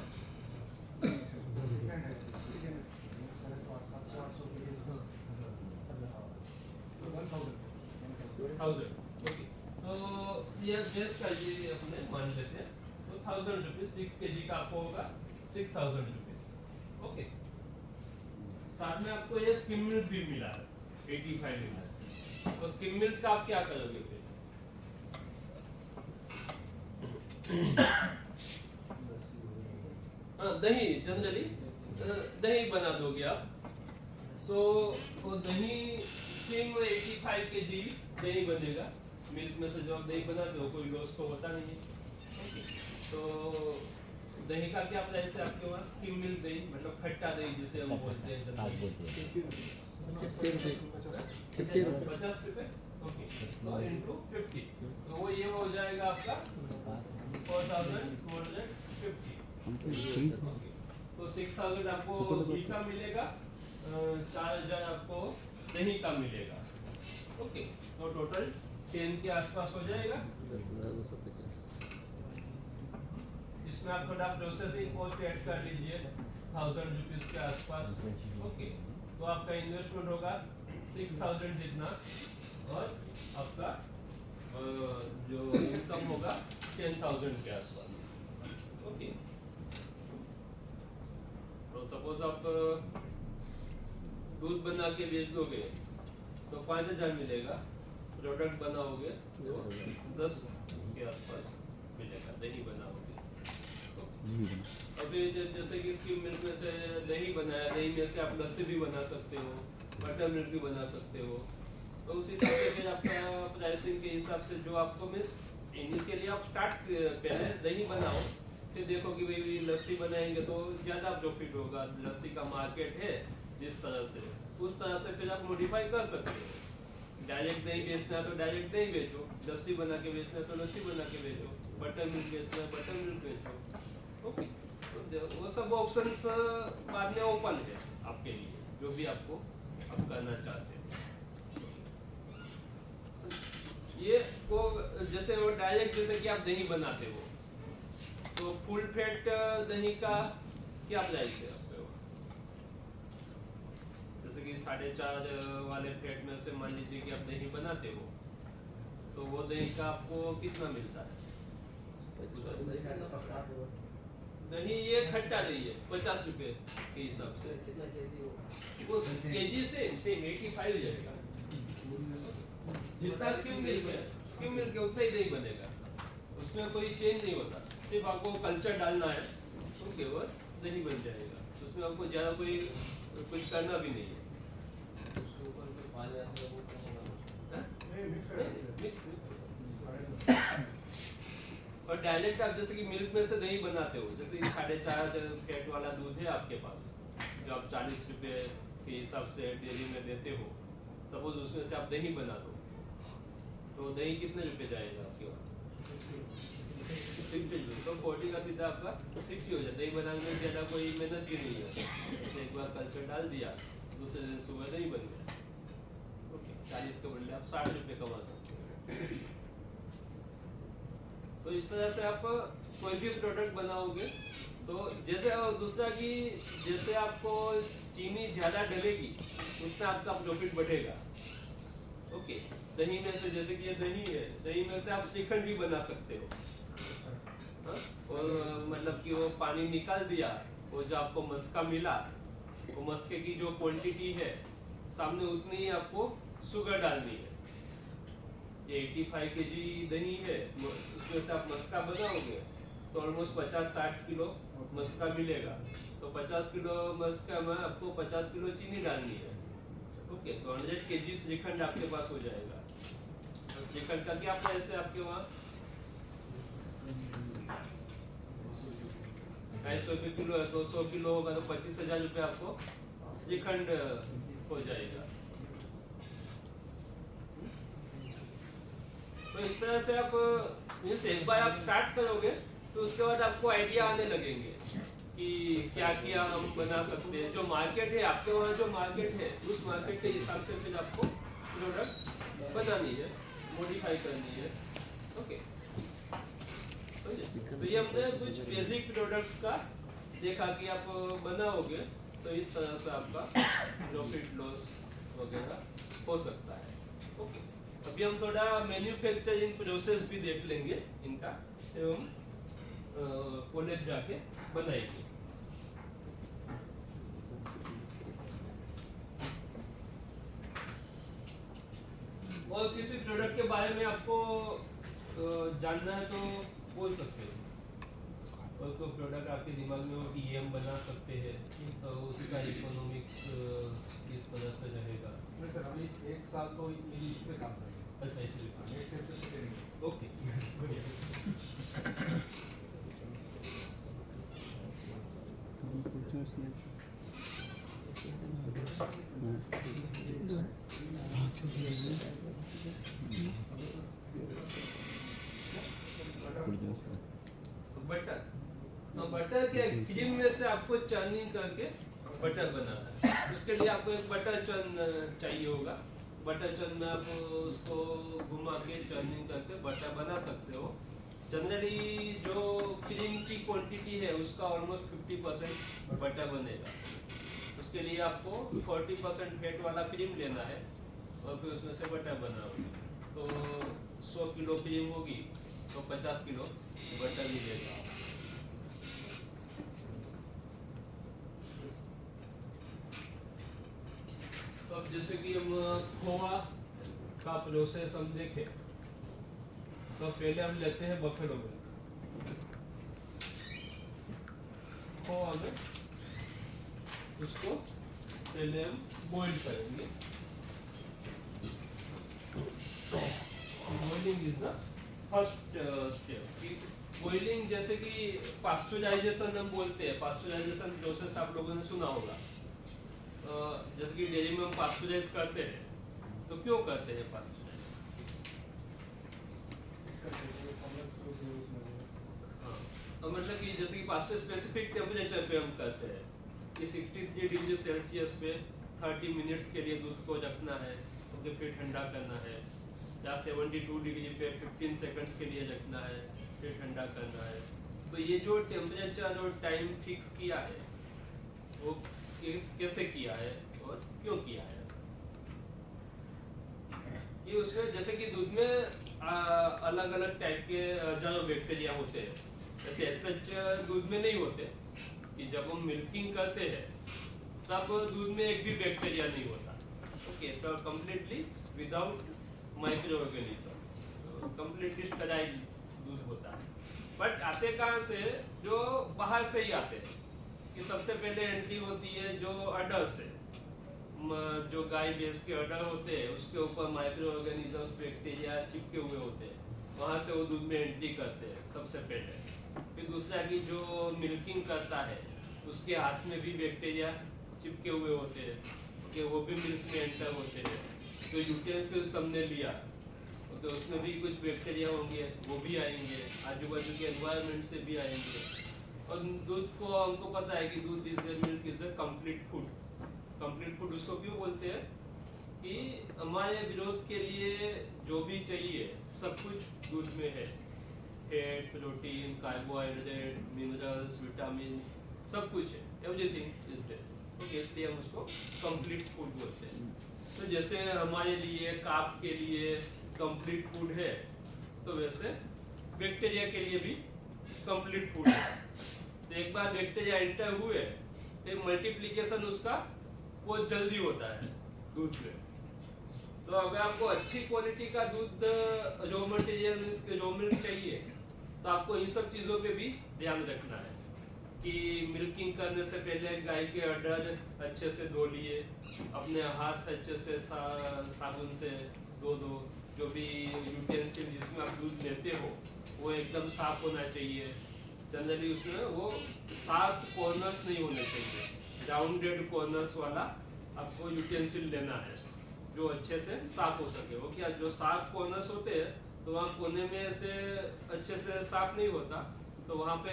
1000। ओके, तो ये बेस्ट का ये अपने मान लेते हैं, तो 1000 रुपीज 6 केजी का आपको होगा 6000 रुपीज। ओके, साथ में आपको ये स्किम मिल्क भी मिला है 85 लीटर। तो स्किम मिल्क का आप क्या करोगे फिर? दही, जनरली दही बना दोगे आप। तो वो दही सेम 85 केजी दही बनेगा, मिल्क में से जो आप दही बनाते हो कोई लॉस तो होता नहीं है। ओके, तो दही का क्या प्राइस है आपके वहाँ? स्किम मिल्क दही मतलब खट्टा दही जिसे हम बोलते हैं आज बोलते हैं 50 रुपए। ओके, तो इंटू 50 तो वो ये हो जाएगा आपका 4250। हम तो फ्री ओके, तो 6000 आपको मीठा मिलेगा, 4000 आपको दही का मिलेगा। ओके, तो टोटल 10 के आसपास हो जाएगा। इसमें आप थोड़ा प्रोसेसिंग कॉस्ट ऐड कर लीजिए 1000 रुपीज के आसपास। ओके, तो आपका इन्वेस्टमेंट होगा 6000 जितना और आपका जो इनकम होगा 10,000 के आसपास। ओके, तो सपोज आप दूध बना के बेच दोगे तो 5000 मिलेगा, प्रोडक्ट बनाओगे तो 10 के आसपास मिलेगा, दही बनाओगे। अभी जैसे कि स्किम मिल्क में से दही बनाया, दही में से आप लस्सी भी बना सकते हो, बटर मिल्क भी बना सकते हो। तो उस हिसाब से फिर आपका प्राइसिंग के हिसाब से जो आपको मिस इनिशियली आप स्टार्ट पहले दही बनाओ, फिर देखो कि भाई लस्सी बनाएंगे तो ज़्यादा प्रॉफिट होगा, लस्सी का मार्केट है जिस तरह से, उस तरह से फिर आप मॉडिफाई कर सकते हो। डायरेक्ट दही बेचना है तो डायरेक्ट दही बेचो, लस्सी बना के बेचना है तो लस्सी बना के बेचो, बटर मिल्क बेचना है बटर मिल्क बेचो। ओके, तो वो सब ऑप्शंस बाद में ओपन है आपके लिए, जो भी आपको आप करना चाहते हैं। ये को जैसे वो डायरेक्ट जैसे कि आप दही बनाते हो तो फुल फैट दही का क्या प्राइस है आपके वहाँ? जैसे कि 4.5 वाले फैट में से मान लीजिए कि आप दही बनाते हो तो वो दही का आपको कितना मिलता है? दही ये खट्टा दही है 50 रुपए के हिसाब से, वो केजी सेम 85 जाएगा। जितना स्किम मिल्क है उतना ही दही बनेगा, उसमें कोई चेंज नहीं होता, सिर्फ आपको कल्चर डालना है ओके और दही बन जाएगा, उसमें आपको ज़्यादा कोई कुछ करना भी नहीं है। और डायरेक्ट आप जैसे कि मिल्क में से दही बनाते हो, जैसे 4.5 फैट वाला दूध है आपके पास जो आप 40 रुपए के हिसाब से डेयरी में देते हो, सपोज उसमें से आप दही बना दो तो दही कितने रुपए जाएगा आपके वहाँ? 60, तो 40 का सीधा आपका 60 हो जाए। दही बनाने में ज़्यादा कोई मेहनत भी नहीं है, जैसे एक बार कल्चर डाल दिया दूसरे दिन सुबह दही बन गया। ओके, 40 के बदले आप 60 रुपये कमा सकते हो। तो इस तरह से आप कोई भी प्रोडक्ट बनाओगे तो जैसे, और दूसरा कि जैसे आपको चीनी ज़्यादा डलेगी उतना आपका प्रॉफिट बढ़ेगा। ओके, दही में से जैसे कि ये दही है, दही में से आप श्रीखंड भी बना सकते हो। हाँ? और मतलब कि वो पानी निकाल दिया, वो जो आपको मस्का मिला, वो मस्के की जो क्वांटिटी है सामने उतनी ही आपको शुगर डालनी है। ये 85 kg दही है, उसमें से आप मस्का बनाओगे तो ऑलमोस्ट 50-60 किलो मस्का मिलेगा, तो 50 किलो मस्का में आपको 50 किलो चीनी डालनी है। ओके, तो 100 kg श्रीखंड आपके पास हो जाएगा। तो श्रीखंड का क्या प्राइस है आपके वहाँ? 250 किलो है, 200 किलो होगा तो 25,000 रुपये आपको श्रीखंड हो जाएगा। तो इस तरह से आप एक बार आप स्टार्ट करोगे तो उसके बाद आपको आइडिया आने लगेंगे कि क्या क्या हम बना सकते हैं। जो मार्केट है आपके वहाँ, जो मार्केट है उस मार्केट के हिसाब से फिर आपको प्रोडक्ट बनानी है, मॉडिफाई करनी है। ओके, तो ये हमने कुछ बेसिक प्रोडक्ट्स का देखा कि आप बनाओगे तो इस तरह से आपका प्रॉफिट लॉस वगैरह हो सकता है। ओके, अभी हम थोड़ा मैन्युफैक्चरिंग प्रोसेस भी देख लेंगे इनका, फिर हम कॉलेज जाके बनाएंगे। और किसी प्रोडक्ट के बारे में आपको जानना है तो बोल सकते हो, और कोई प्रोडक्ट आपके दिमाग में हो कि ये हम बना सकते हैं तो उसका इकोनॉमिक्स किस तरह से रहेगा। सर अभी 1 साल तो इस पे काम करेंगे। अच्छा इसलिए ओके बढ़िया बटर बटर के क्रीम में से आपको चर्निंग करके बटर बनाना है। उसके लिए आपको एक बटर चर्न चाहिए होगा। बटर चर्न में आप उसको घुमा के चर्निंग करके बटर बना सकते हो। जनरली जो क्रीम की क्वांटिटी है उसका ऑलमोस्ट 50% बटर बनेगा। उसके लिए आपको 40% फैट वाला क्रीम लेना है और फिर उसमें से बटर बनाओगे। तो 100 किलो क्रीम होगी तो 50 किलो बटर मिलेगा। तो अब जैसे कि हम खोआ का प्रोसेस हम देखें तो पहले हम लेते हैं बफेलो मिल्क। खोआ में उसको पहले हम बॉईल करेंगे। Boiling is the first step. Boiling जैसे कि पास्चुराइजेशन हम बोलते हैं। पास्चुराइजेशन प्रोसेस आप लोगों ने सुना होगा। जैसे कि डेयरी में हम पास्चुराइज करते हैं तो क्यों करते हैं पास्चुराइज? मतलब कि जैसे कि पास्चर स्पेसिफिक टेम्परेचर पे हम करते हैं कि 63 डिग्री सेल्सियस पे 30 मिनट्स के लिए दूध को रखना है, ओके, फिर ठंडा करना है। या 72 डिग्री पे 15 सेकंड्स के लिए रखना है, फिर ठंडा करना है। तो ये जो टेम्परेचर और टाइम फिक्स किया है वो कैसे किया है और क्यों किया है? ये उसमें जैसे कि दूध में अलग अलग टाइप के जो बैक्टीरिया होते हैं, जैसे सच दूध में नहीं होते कि जब हम मिल्किंग करते हैं तब दूध में एक भी बैक्टीरिया नहीं होता। ओके, तो completely without micro organism, completely sterile दूध होता है। बट आते कहाँ से? जो बाहर से ही आते हैं। कि सबसे पहले एंट्री होती है जो अडर से, जो गाय भैंस के अडर होते हैं उसके ऊपर माइक्रो ऑर्गेनिजम्स बैक्टीरिया चिपके हुए होते हैं, वहां से वो दूध में एंट्री करते हैं सबसे पहले। फिर दूसरा कि जो मिल्किंग करता है उसके हाथ में भी बैक्टीरिया चिपके हुए होते हैं, ओके, वो भी मिल्क में एंटर होते हैं। तो यूटेंसिल्स हमने लिया तो उसमें भी कुछ बैक्टीरिया होंगे, वो भी आएंगे, आजू बाजू के एनवायरनमेंट से भी आएंगे। और दूध को हमको पता है कि दूध is a milk is a complete food. Complete food उसको क्यों बोलते हैं? कि हमारे ग्रोथ के लिए जो भी चाहिए सब कुछ दूध में है। Fat, protein, carbohydrate, minerals, vitamin, सब कुछ है, एवरीथिंग इज देयर। तो इसलिए हम उसको कंप्लीट फूड बोलते हैं। तो जैसे हमारे लिए काफ के लिए कंप्लीट फूड है, तो वैसे बैक्टीरिया के लिए भी कंप्लीट फूड है। तो एक बार बैक्टीरिया एंटर हुए तो मल्टीप्लिकेशन उसका बहुत जल्दी होता है दूध में। तो अगर आपको अच्छी क्वालिटी का दूध raw material means raw milk चाहिए तो आपको इन सब चीज़ों पे भी ध्यान रखना है कि मिल्किंग करने से पहले गाय के अडर अच्छे से धो लिए, अपने हाथ अच्छे से साबुन से धो दो। जो भी यूटेंसिल जिसमें आप दूध लेते हो वो एकदम साफ होना चाहिए। जनरली उसमें वो शार्प कॉर्नर्स नहीं होने चाहिए, राउंडेड कॉर्नर्स वाला आपको यूटेंसिल लेना है जो अच्छे से साफ हो सके। वो क्या, जो शार्प कॉर्नर्स होते हैं तो वहाँ कोने में से अच्छे से साफ नहीं होता, तो वहाँ पे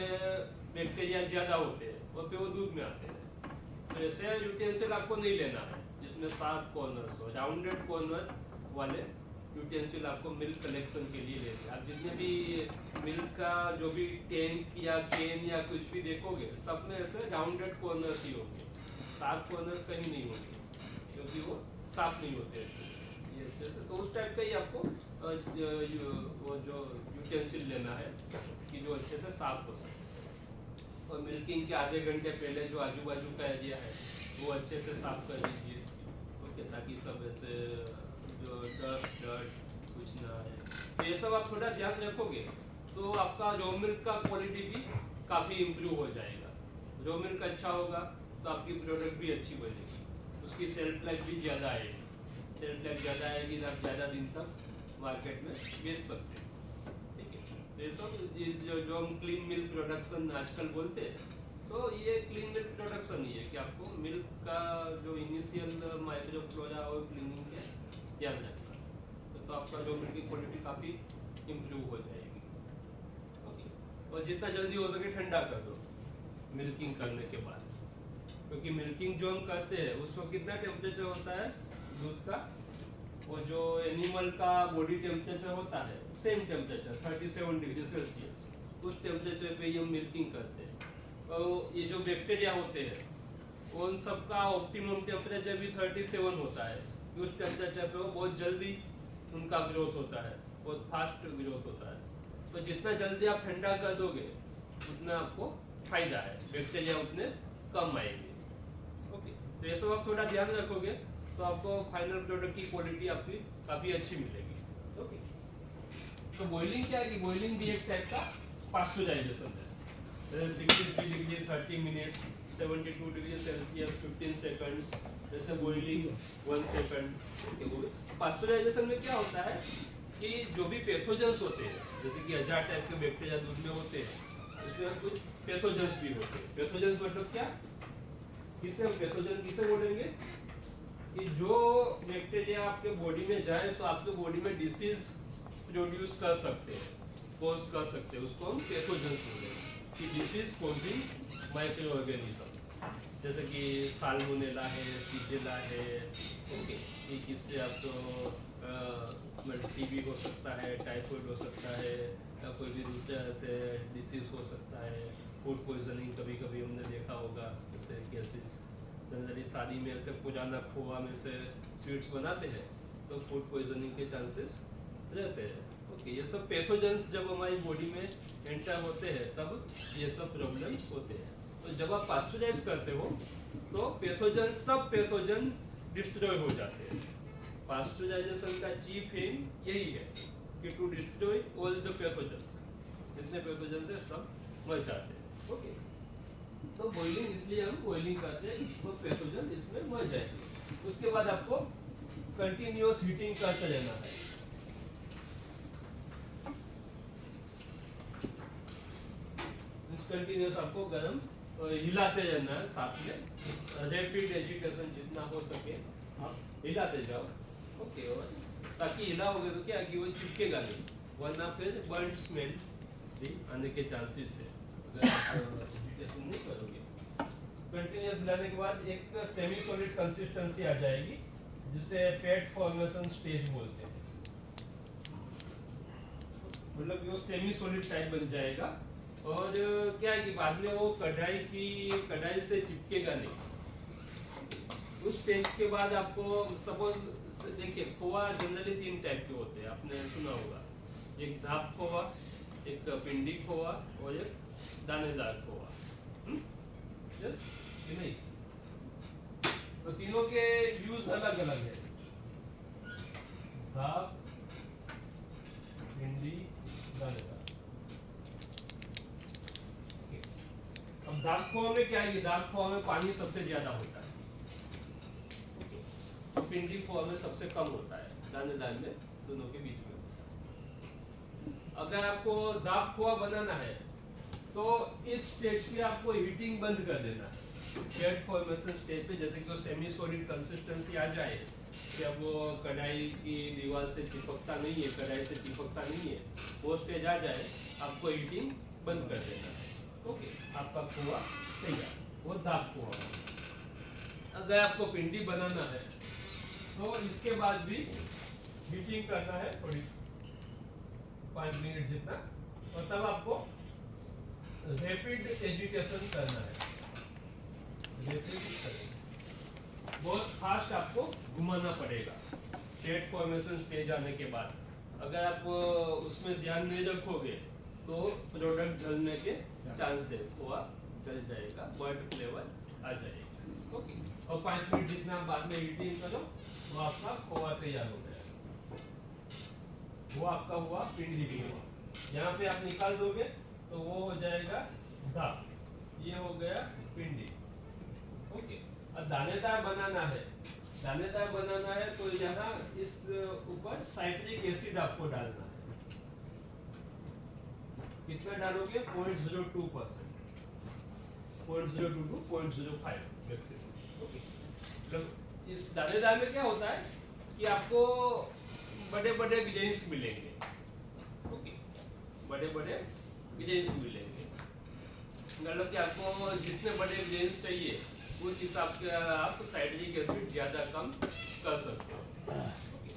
बैक्टीरिया ज़्यादा होते हैं और फिर वो दूध में आते हैं। तो ऐसे यूटेंसिल आपको नहीं लेना है जिसमें शार्प कॉर्नर्स हो। राउंडेड कॉर्नर वाले यूटेंसिल आपको मिल्क कलेक्शन के लिए लेते हैं। आप जितने भी मिल्क का जो भी टैंक या कैन या कुछ भी देखोगे सब में ऐसे राउंडेड कॉर्नर्स ही होंगे, शार्प कॉर्नर्स कहीं नहीं होंगे क्योंकि वो साफ नहीं होते ये अच्छे से। तो उस टाइप का ही आपको वो जो यूटेंसिल लेना है कि जो अच्छे से साफ हो सके। और मिल्किंग के आधे घंटे पहले जो आजू बाजू का एरिया है वो अच्छे से साफ कर दीजिए, ओके, ताकि सब ऐसे जो डस्ट कुछ ना आए। तो ये सब आप थोड़ा ध्यान रखोगे तो आपका रॉ मिल्क का क्वालिटी भी काफ़ी इम्प्रूव हो जाएगा। रॉ मिल्क अच्छा होगा तो आपकी प्रोडक्ट भी अच्छी बनेगी, उसकी सेल्फ लाइफ भी ज़्यादा आएगी। सेल्फ लाइफ ज़्यादा आएगी तो आप ज़्यादा दिन तक मार्केट में बेच सकते हैं। ठीक है, तो ये सब जो हम क्लीन मिल्क प्रोडक्शन आजकल बोलते हैं, तो ये क्लीन मिल्क प्रोडक्शन ही है कि आपको मिल्क का जो इनिशियल माइक्रोफ्लोरा और क्लीनिंग है ध्यान रखना, तो आपका जो मिल्क की क्वालिटी काफ़ी इम्प्रूव हो जाएगी। ओके, और जितना जल्दी हो सके ठंडा कर दो मिल्किंग करने के बाद, क्योंकि मिल्किंग जो हम करते हैं उसमें कितना टेम्परेचर होता है दूध का, वो जो एनिमल का बॉडी टेम्परेचर होता है सेम टेम्परेचर 37 डिग्री सेल्सियस, उस टेम्परेचर पे ही हम मिल्किंग करते हैं। और ये जो बैक्टीरिया होते हैं उन सबका ऑप्टिमम टेम्परेचर भी 37 होता है, उस टेम्परेचर पे वो बहुत जल्दी उनका ग्रोथ होता है, बहुत फास्ट ग्रोथ होता है। तो जितना जल्दी आप ठंडा कर दोगे उतना आपको फायदा है, बैक्टीरिया उतने कम आएंगे। ओके, तो ये सब आप थोड़ा ध्यान रखोगे तो आपको फाइनल प्रोडक्ट की क्वालिटी आपकी काफ़ी अच्छी मिलेगी। ओके, तो बॉइलिंग क्या है कि बॉइलिंग भी एक टाइप का पास्चराइजेशन है, जैसे 63 degree 30 minutes, 72 degree Celsius 15 seconds, जैसे बॉइलिंग 1 सेकंड। पास्चराइजेशन में क्या होता है कि जो भी पैथोजेंस होते हैं, जैसे कि 1000 टाइप के बैक्टीरिया दूध में होते हैं, उसमें कुछ पैथोजेंस भी होते हैं। पैथोजेंस मतलब क्या, किसे हम पैथोजन किसे बोलेंगे कि जो बैक्टीरिया आपके बॉडी में जाए तो आपके बॉडी में डिसीज प्रोड्यूस कर सकते हैं, कॉज कर सकते हैं, उसको हम पैथोजन बोलेंगे कि डिसीज कॉजिंग माइक्रो ऑर्गेनिज्म, जैसे कि साल्मोनेला है, सीजेला है। ओके, ये किससे आपको टीबी हो सकता है, टाइफाइड हो सकता है, या कोई भी दूसरे ऐसे डिसीज हो सकता है। फूड पॉइजनिंग कभी कभी हमने देखा होगा, जैसे केसेस जनरली शादी में ऐसे पुराना खोआ में से स्वीट्स बनाते हैं तो फूड पॉइजनिंग के चांसेस रहते हैं। ओके, ये सब पैथोजेंस जब हमारी बॉडी में एंटर होते हैं तब ये सब प्रॉब्लम्स होते हैं। तो जब आप पास्चराइज करते हो तो पैथोजन, सब पैथोजन डिस्ट्रॉय हो जाते हैं। पास्चराइजेशन का चीफ एम यही है कि to destroy all the pathogens, जितने पैथोजेंस है सब मर जाते हैं। ओके, तो बॉइलिंग इसलिए हम बॉइलिंग करते हैं तो पैथोजन इसमें मर जाएंगे। उसके बाद आपको कंटिन्यूअस हीटिंग करते रहना है। कंटिन्यूअस आपको गर्म हिलाते रहना है, साथ में रैपिड एजिटेशन जितना हो सके आप हिलाते जाओ। ओके, और ताकि हिलाओगे तो क्या कि वो चिपकेगा नहीं, वरना फिर बर्न स्मेल भी आने के चांसेस है अगर आप एजिटेशन नहीं करोगे। कंटिन्यूअस हिलाने के बाद एक सेमी सॉलिड कंसिस्टेंसी आ जाएगी जिसे फैट फॉर्मेशन स्टेज बोलते हैं, मतलब वो सेमी सॉलिड टाइप बन जाएगा। और क्या है कि बाद में वो कढ़ाई से चिपकेगा नहीं। उस स्टेज के बाद आपको सपोज देखिए, खोआ जनरली 3 टाइप के होते हैं, आपने सुना होगा, एक धाप खोआ, एक पिंडी खोआ और एक दानेदार खोआ। यस कि नहीं? तो तीनों के यूज अलग अलग है, धाप, पिंडी, दानेदार। अब दाब खोआ में क्या है, दाब खोआ में पानी सबसे ज्यादा होता है, तो पिंडी खोआ में सबसे कम होता है, दानेदार में दोनों के बीच में। अगर आपको दाब खोआ बनाना है तो इस स्टेज पे आपको हीटिंग बंद कर देना है, फैट फॉर्मेशन स्टेज पे, जैसे कि वो सेमी सॉलिड कंसिस्टेंसी आ जाए कि अब वो कढ़ाई की दीवार से चिपकता नहीं है, कढ़ाई से चिपकता नहीं है, वो स्टेज आ जाए आपको हीटिंग बंद कर देना है। ओके, आपका खोआ तैयार, वो दाब खोआ। अगर आपको पिंडी बनाना है तो इसके बाद भी हीटिंग करना है थोड़ी, 5 मिनट जितना, और तब आपको रैपिड एजिटेशन करना है। बहुत फास्ट आपको घुमाना पड़ेगा फैट फॉर्मेशन स्टेज आने के बाद। अगर आप उसमें ध्यान नहीं रखोगे तो प्रोडक्ट जलने के चांस है, खोआ जल जाएगा, बर्ड फ्लेवर आ जाएगा। ओके, और 5 मिनट जितना बाद में हीटिंग करो वो आपका खोआ तैयार हो गया। वो आपका हुआ पिंडी खोआ। यहाँ पे आप निकाल दोगे तो वो हो जाएगा दाब, ये हो गया पिंडी। ओके, अब दानेदार बनाना है दानेदार बनाना है तो यहाँ इस ऊपर साइट्रिक एसिड आपको डालना है। कितना डालोगे? 0.02%, 0.02 to 0.05 मैक्सिमम। ओके, मतलब इस दानेदार में क्या होता है कि आपको बड़े बड़े ग्रेन्स मिलेंगे। ओके, बड़े बड़े ग्रेन्स मिलेंगे, मतलब कि आपको जितने बड़े ग्रेन्स चाहिए उस हिसाब से आप साइट्रिक एसिड ज्यादा कम कर सकते हो। ओके,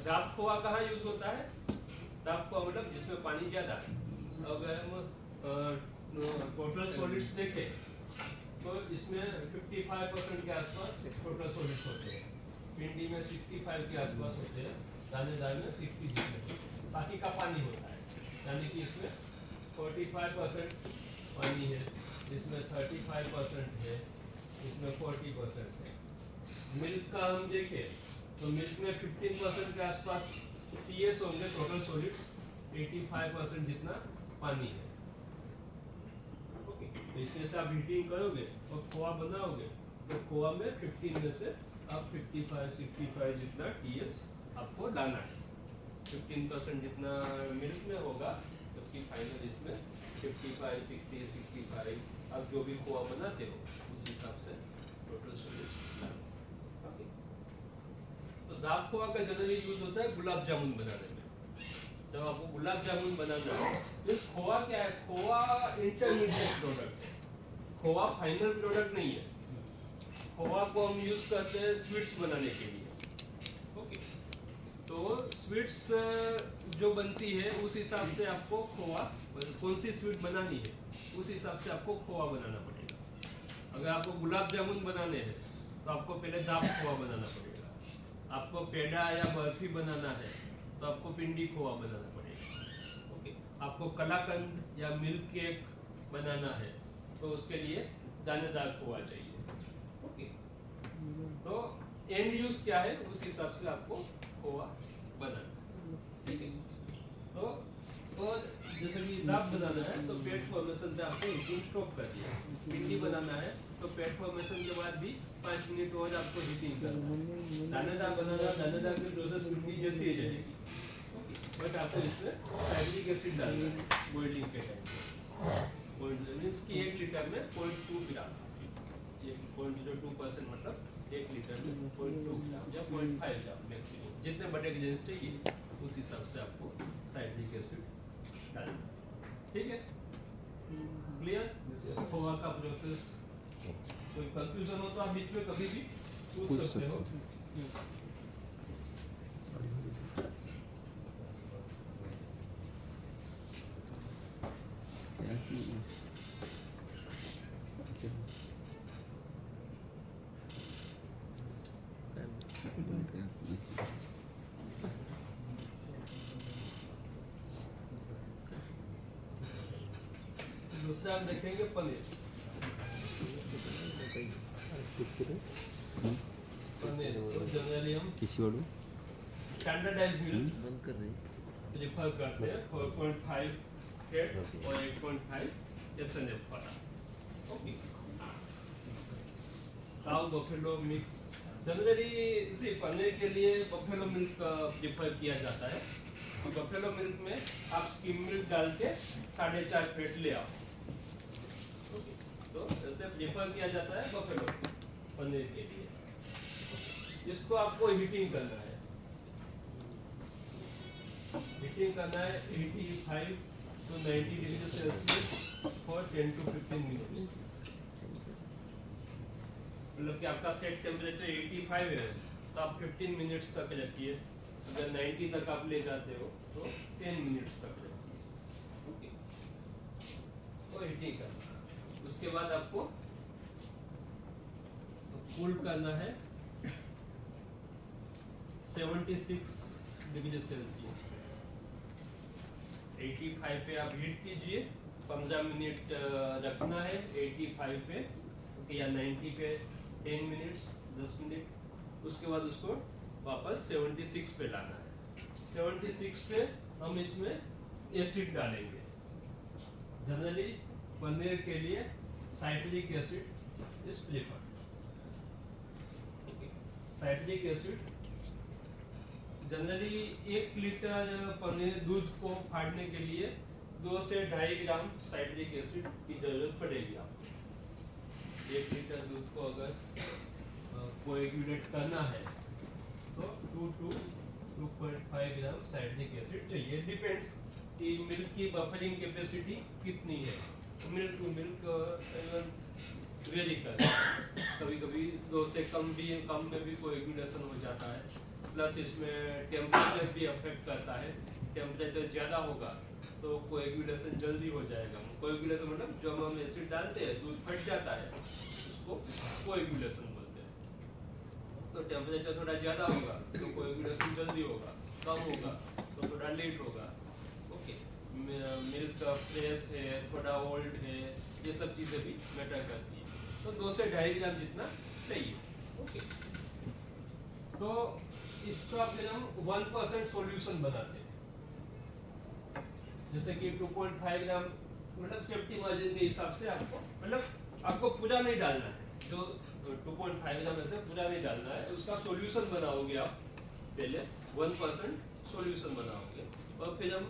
दाब खोआ कहाँ यूज होता है? दाब खोआ मतलब जिसमें पानी ज्यादा है। अगर हम टोटल सॉलिड्स देखें तो इसमें 55% के आसपास टोटल सॉलिड्स होते हैं, भिंडी में 65 के आसपास होते हैं, दानेदार में 60, बाकी का पानी होता है। यानी कि इसमें 45% पानी है, इसमें 35% है, इसमें 40% है। मिल्क का हम देखें तो मिल्क में 15% के आसपास टीएस होंगे, टोटल सॉलिड्स 85% जितना पानी है। ओके, तो इसमें से आप हीटिंग करोगे और खोआ बनाओगे तो खोआ में 15 में से आप 55-65 जितना टीएस आपको डालना है। 15% जितना मिल्क में होगा, जबकि फाइनल इसमें 55, 60, 65 आप जो भी खोआ बनाते हो उस हिसाब से टोटल सॉलिड्स डालो। ओके, तो दाब खोआ का जनरली यूज होता है गुलाब जामुन बनाने में। जब आपको गुलाब जामुन बनाना है तो खोआ क्या है? खोआ इंटरमीडिएट प्रोडक्ट है, खोआ फाइनल प्रोडक्ट नहीं है। खोआ को हम यूज करते हैं स्वीट्स बनाने के लिए। ओके, तो स्वीट्स जो बनती है उस हिसाब से आपको खोआ, कौन सी स्वीट बनानी है उस हिसाब से आपको खोआ बनाना पड़ेगा। अगर आपको गुलाब जामुन बनाने हैं तो आपको पहले दाब खोआ बनाना पड़ेगा। आपको पेड़ा या बर्फी बनाना है तो आपको पिंडी खोआ बनाना पड़ेगा। ओके, आपको कलाकंद या मिल्क केक बनाना है तो उसके लिए दानेदार खोआ चाहिए। ओके, तो एंड यूज क्या है उस हिसाब से आपको खोआ बनाना। ठीक है, तो जैसे कि दाब बनाना है तो पेट फॉर्मेशन से आपको हीटिंग स्टॉप कर दिया। पिंडी बनाना है तो पेट फॉर्मेशन के बाद भी 5 मिनट और आपको हीटिंग करना है। दानेदार बनाना, दानेदार की प्रोसेस पिंडी जैसी ही रहेगी। ओके, बट आपको इसमें साइट्रिक एसिड डालना है बॉइलिंग के टाइम। मीन्स कि 1 लीटर में 0.2 ग्राम, 0.02% मतलब 1 लीटर में 0.2 ग्राम या 0.5 ग्राम मैक्सिमम, जितने बड़े ग्रेन्स चाहिए उस हिसाब से आपको साइट्रिक एसिड डालना। ठीक है, क्लियर? खोआ का प्रोसेस कोई कंफ्यूजन हो तो आप बीच में कभी भी पूछ सकते हो। दूसरा हम देखेंगे पनीर। पनीर तो जनरली हम किसी वालों स्टैंडर्डाइज्ड मिल्क प्रेफर करते हैं, 4.5 हेड और 8.5 SNF वाला। Okay, cow buffalo mix generally इसी पनीर के लिए बफेलो मिल्क प्रेफर किया जाता है। बफेलो मिल्क में आप स्किम मिल्क डाल के 4.5 प्लेट ले आओ। ओके, तो ऐसे प्रेफर किया जाता है बफेलो पनीर के लिए। इसको आपको हीटिंग करना है, हीटिंग करना है 85 to 90 degree Celsius for 10 to 15 minutes. मतलब कि आपका सेट टेम्परेचर 85 है तो आप 15 मिनट्स तक रखिए। अगर 90 तक आप ले जाते हो तो 10 मिनट्स तक रखिए। ओके, तो हीटिंग करना, उसके बाद आपको कूल करना है 76 डिग्री सेल्सियस पे। 85 पे आप हीट कीजिए, 15 मिनट रखना है 85 पे या 90 पे 10 मिनट्स 10 मिनट। उसके बाद उसको वापस 76 पे लाना है। 76 पे हम इसमें एसिड डालेंगे। जनरली पनीर के लिए citric acid is preferred. Citric acid generally 1 litre paneer दूध को फाड़ने के लिए 2 से 2.5 ग्राम साइट्रिक एसिड की जरूरत पड़ेगी आपको। 1 लीटर दूध को अगर कोएगुलेट करना है तो 2 to 2.5 ग्राम साइट्रिक एसिड चाहिए। डिपेंड्स कि मिल्क की बफरिंग कैपेसिटी कितनी है, मिल्क टू मिल्क वेरी करता है। कभी कभी 2 से कम में भी कोएगुलेशन हो जाता है। प्लस इसमें टेम्परेचर भी अफेक्ट करता है। टेम्परेचर ज़्यादा होगा तो कोएगुलेशन जल्दी हो जाएगा। कोएगुलेशन मतलब जब हम एसिड डालते हैं दूध फट जाता है, उसको कोएगुलेशन बोलते हैं। तो टेम्परेचर थोड़ा ज़्यादा होगा तो कोएगुलेशन जल्दी होगा, कम होगा तो थोड़ा लेट होगा। ओके, मिल्क फ्रेश है, थोड़ा ओल्ड है, ये सब चीज़ें भी मैटर करती है। तो 2 से 2.5 ग्राम जितना चाहिए। ओके, तो इसका फिर हम 1% सॉल्यूशन बनाते हैं। जैसे कि 2.5 ग्राम मतलब सेफ्टी मार्जिन के हिसाब से आपको पूरा नहीं डालना है। जो 2.5 ग्राम ऐसे पूरा नहीं डालना है, उसका सॉल्यूशन बनाओगे आप। पहले 1% सॉल्यूशन बनाओगे और फिर हम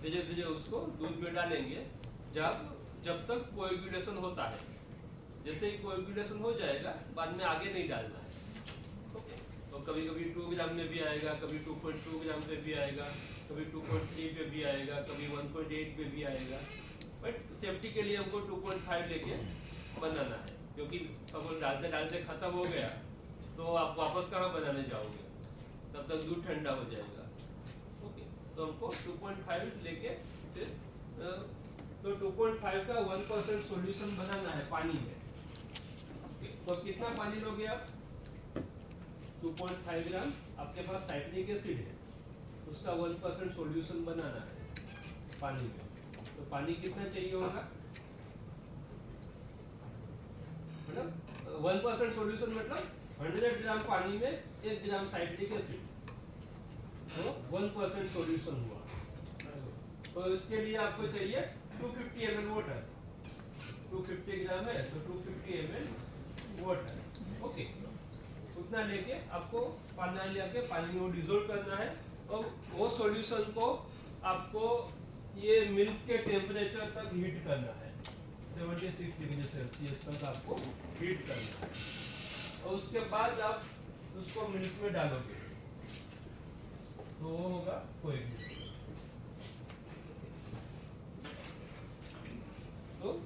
धीरे धीरे उसको दूध में डालेंगे जब तक कोएगुलेशन होता है। जैसे ही कोएगुलेशन हो जाएगा बाद में आगे नहीं डालना है। ओके, तो कभी कभी 2 ग्राम में भी आएगा, कभी 2.2 ग्राम पे भी आएगा, कभी 2.3 पे भी आएगा, कभी 1.8 पे भी आएगा। बट सेफ्टी के लिए हमको 2.5 लेके बनाना है, क्योंकि सब डालते डालते खत्म हो गया तो आप वापस कहाँ बनाने जाओगे, तब तक दूध ठंडा हो जाएगा। ओके, तो हमको 2.5 लेके फिर तो 2.5 का 1% सॉल्यूशन बनाना है पानी में। तो कितना पानी लोगे आप? 2.5 ग्राम आपके पास साइट्रिक एसिड है, उसका 1% सॉल्यूशन बनाना है पानी में। तो पानी कितना चाहिए होगा? मतलब 1% सॉल्यूशन मतलब 100 ग्राम पानी में 1 ग्राम साइट्रिक एसिड, तो 1% सॉल्यूशन हुआ। तो इसके लिए आपको चाहिए 250 ml वाटर। 250 ग्राम है तो 250 ml वाटर। ओके, उतना लेके आपको पानी लेके पानी में वो डिसोल्व करना है और वो सॉल्यूशन को आपको ये मिल्क के टेम्परेचर तक हीट करना है। 76 डिग्री सेल्सियस तक आपको हीट करना है और उसके बाद आप उसको मिल्क में डालोगे तो वो होगा कोएगुलेशन। तो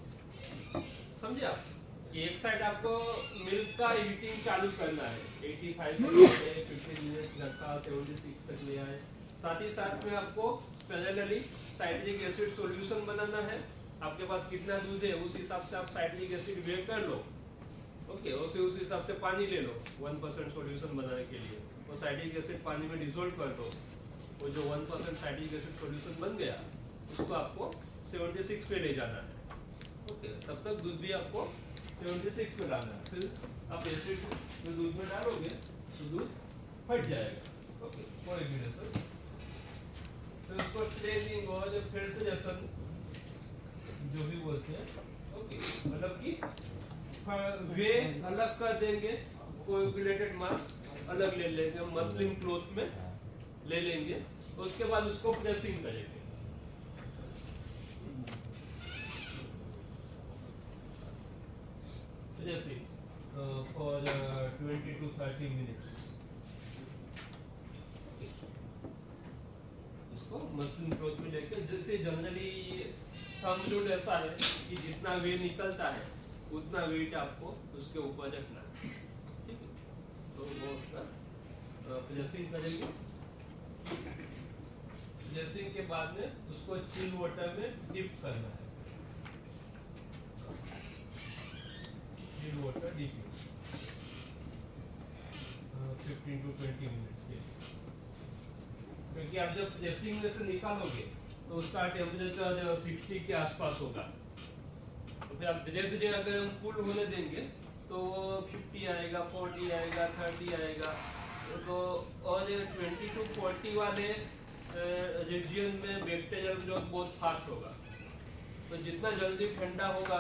समझे आप कि एक साइड आपको मिल्क का हीटिंग चालू करना है, 85 पे 15 मिनट्स रखा, 76 तक ले आए। साथ ही साथ में आपको पैरेलली साइट्रिक एसिड सॉल्यूशन बनाना है। आपके पास कितना दूध है उस हिसाब से आप साइट्रिक एसिड वेव कर लो। ओके, और फिर उस हिसाब से पानी ले लो 1% सॉल्यूशन बनाने के लिए। वो साइट्रिक एसिड पानी में डिसोल्व कर दो। वो जो 1% साइट्रिक एसिड सॉल्यूशन बन गया उसको आपको 76 पे ले जाना है। ओके, तब तक दूध भी आपको 76 पे डालना है। फिर आप एसिड जो दूध में डालोगे तो दूध फट जाएगा। Okay, coagulation. फिर उसको ट्रेनिंग और फिल्ट्रेशन जो भी बोलते हैं। ओके, मतलब कि वे अलग कर देंगे, कोएगुलेटेड मास अलग ले लेंगे, मसलिन क्लॉथ में ले लेंगे, उसके बाद उसको प्रेसिंग करेंगे। Pressing for 20 to 30 minutes. उसको मसलिन क्लॉथ में लेके, जैसे जनरली थंब रूल ऐसा है कि जितना वेट निकलता है उतना वेट आपको उसके ऊपर रखना है। ठीक है, तो वो उसका प्रेसिंग करेंगे। प्रेसिंग के बाद में उसको चिल वाटर में डिप करना है। Chill water dip 15 to 20 minutes के लिए, क्योंकि आप जब प्रेसिंग में से निकालोगे तो उसका टेम्परेचर 60 के आसपास होगा। तो फिर आप धीरे धीरे अगर हम कूल होने देंगे तो 50 आएगा, 40 आएगा, 30 आएगा। तो और 20 to 40 वाले रीजन में बैक्टीरियल ग्रोथ बहुत फास्ट होगा। तो जितना जल्दी ठंडा होगा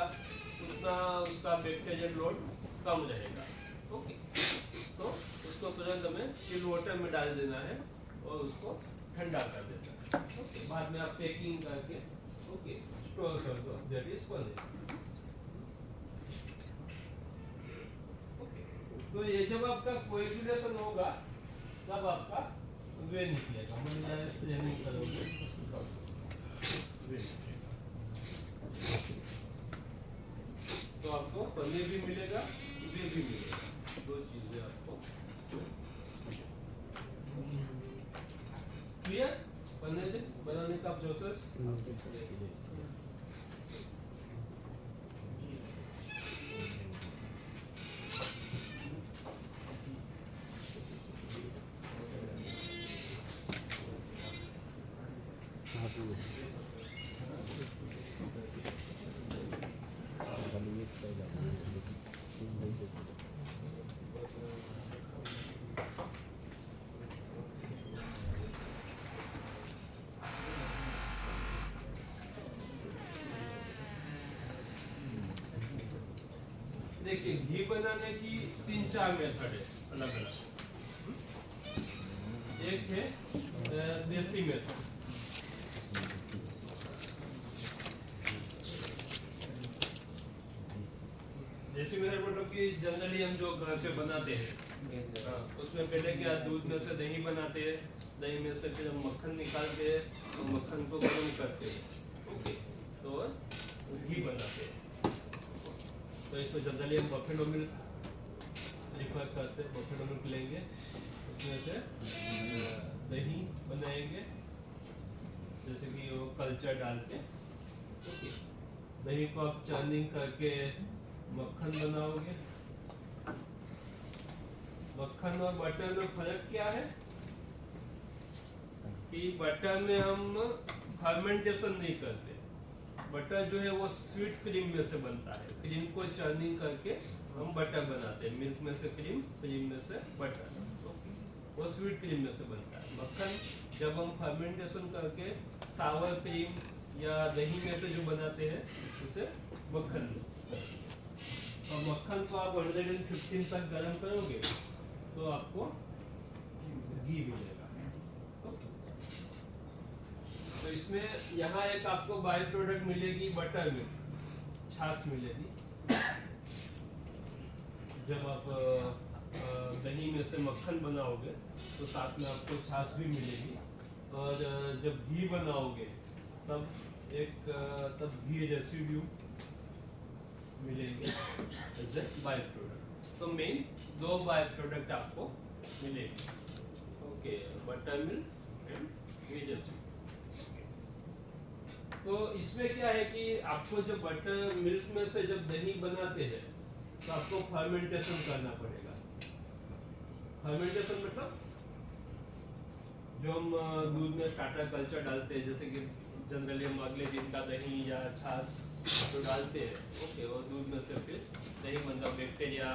उतना उसका बैक्टीरियल लोड कम रहेगा। ओके, तो इसको तुरंत हमें चिल वाटर में डाल देना है और उसको ठंडा कर देना है। ओके, बाद में आप पैकिंग करके ओके स्टोर कर दो, दैट इज पनीर। ओके, तो ये जब आपका कोएगुलेशन होगा तब आपका वे निकलेगा, मतलब स्प्रे नहीं करोगे वे निकलेगा। तो आपको पनीर भी मिलेगा, वे भी मिलेगा, दो चीजें आपको क्लियर। पनीर बनाने का प्रोसेस देखिए, घी बनाने की 3-4 मेथड है अलग अलग। एक है देसी मेथड, देसी मेथड मतलब कि जनरली हम जो घर पे बनाते हैं, उसमें पहले क्या दूध में से दही बनाते हैं, दही में से फिर हम मक्खन निकालते हैं और मक्खन को गर्म करते हैं, ओके, तो घी बनाते हैं। तो इसमें जनरली हम बफेलो मिल्क प्रेफर करते हैं, बफेलो मिल्क लेंगे, उसमें से दही बनाएंगे, जैसे कि वो कल्चर डाल के, ओके, दही को आप चर्निंग करके मक्खन बनाओगे। मक्खन और बटर में फर्क क्या है कि बटर में हम फर्मेंटेशन नहीं करते, बटर जो है वो स्वीट क्रीम में से बनता है, क्रीम को चर्निंग करके हम बटर बनाते हैं, मिल्क में से क्रीम, क्रीम में से बटर, वो स्वीट क्रीम में से बनता है। मक्खन जब हम फर्मेंटेशन करके सावर क्रीम या दही में से जो बनाते हैं उसे मक्खन बोलते हैं। और मक्खन को आप 115 तक गर्म करोगे तो आपको घी मिलेगा। तो इसमें यहाँ एक आपको बाय प्रोडक्ट मिलेगी, बटर मिल्क, छाछ मिलेगी। जब आप दही में से मक्खन बनाओगे तो साथ में आपको छाछ भी मिलेगी, और जब घी बनाओगे तब तब घी रेसिड्यू मिलेंगे एज ए बाय प्रोडक्ट। तो मेन 2 बाय प्रोडक्ट आपको मिलेगी, okay, butter milk and ghee residue. तो इसमें क्या है कि आपको जब बटर मिल्क में से जब दही बनाते हैं तो आपको फर्मेंटेशन करना पड़ेगा। फर्मेंटेशन मतलब जो हम दूध में टाटा कल्चर डालते हैं, जैसे कि जनरली हम अगले दिन का दही या छाछ जो डालते हैं, ओके, और दूध में से फिर दही मतलब बैक्टीरिया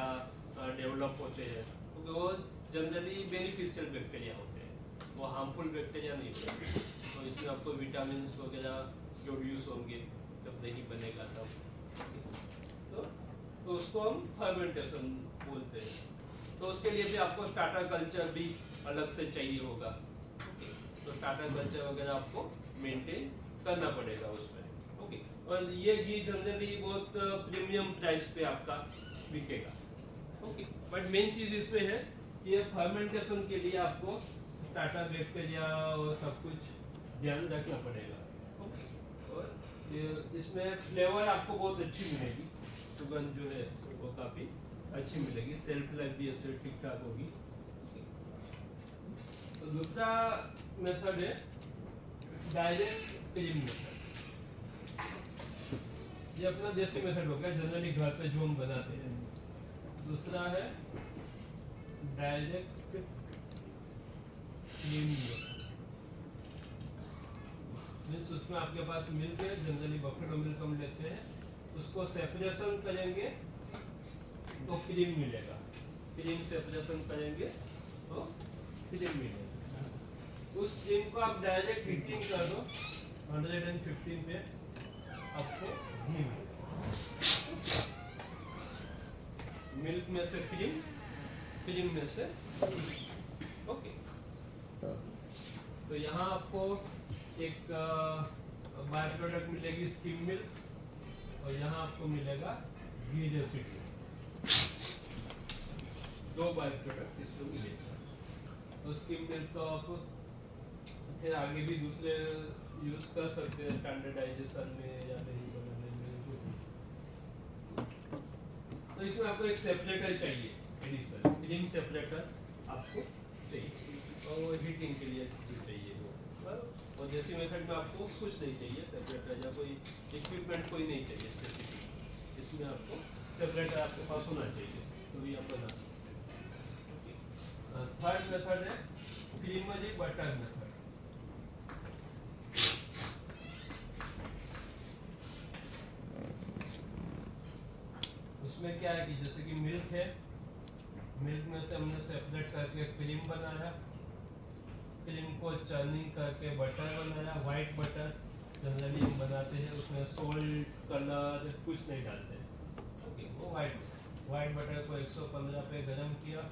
डेवलप होते हैं, क्योंकि वो जनरली बेनिफिशियल बैक्टीरिया होते हैं, वो हार्मफुल बैक्टीरिया नहीं होते। तो इसमें आपको विटामिन वगैरह प्रोड्यूस होंगे जब दही बनेगा तब, तो उसको हम फर्मेंटेशन बोलते हैं। तो उसके लिए भी आपको स्टार्टर कल्चर भी अलग से चाहिए होगा, तो स्टार्टर कल्चर वगैरह आपको मेंटेन करना पड़ेगा उसमें, ओके। और ये घी जनरली बहुत प्रीमियम प्राइस पे आपका बिकेगा, ओके। बट मेन चीज इसमें है कि ये फर्मेंटेशन के लिए आपको स्टार्टर बैक्टीरिया और सब कुछ ध्यान रखना पड़ेगा, ओके। और इसमें फ्लेवर आपको बहुत अच्छी मिलेगी, सुगंध जो है वो काफी अच्छी मिलेगी, सेल्फ लाइफ भी ऐसे ठीक ठाक होगी। तो दूसरा मेथड है डायरेक्ट क्रीम मेथड। ये अपना देसी मेथड हो गया, जनरली घर पे जो हम बनाते हैं। दूसरा है डायरेक्ट क्रीम मेथड, उसमें आपके पास मिल्क है, जनरली बफेलो मिल्क हम लेते हैं, उसको सेपरेशन करेंगे तो क्रीम मिलेगा, क्रीम सेपरेशन करेंगे तो क्रीम मिलेगा। उस क्रीम को आप डायरेक्ट हीटिंग कर दो 115 पे, आपको घी मिलेगा। मिल्क में से क्रीम, फिल्म में से। ओके, तो यहाँ आपको एक बाय प्रोडक्ट मिलेगी स्किम मिल्क और यहाँ आपको मिलेगा घी रेसिड्यू। दो बाय प्रोडक्ट इसमें मिलेगा। तो स्किम मिल्क तो आप फिर आगे भी दूसरे यूज कर सकते हैं स्टैंडर्डाइजेशन में या दही बनाने में जो भी। तो इसमें आपको एक सेपरेटर चाहिए एडिशनल, क्रीम सेपरेटर आपको चाहिए और वो हीटिंग के लिए चाहिए वो। और जैसी मेथड में आपको कुछ नहीं चाहिए सेपरेटर या कोई इक्विपमेंट कोई नहीं चाहिए स्पेसिफिक। इसमें आपको सेपरेटर आपके पास होना चाहिए तो भी आप बना सकते हैं। थर्ड मेथड है क्रीम वाली बटर मेथड। उसमें क्या है कि जैसे कि मिल्क है, मिल्क में से हमने सेपरेट करके क्रीम बनाया, क्रीम को चर्निंग करके बटर बनाया, व्हाइट बटर जनरली हम बनाते हैं, उसमें सोल्ट कलर कुछ नहीं डालते। ओके, वो व्हाइट बटर को 115 पे गरम किया,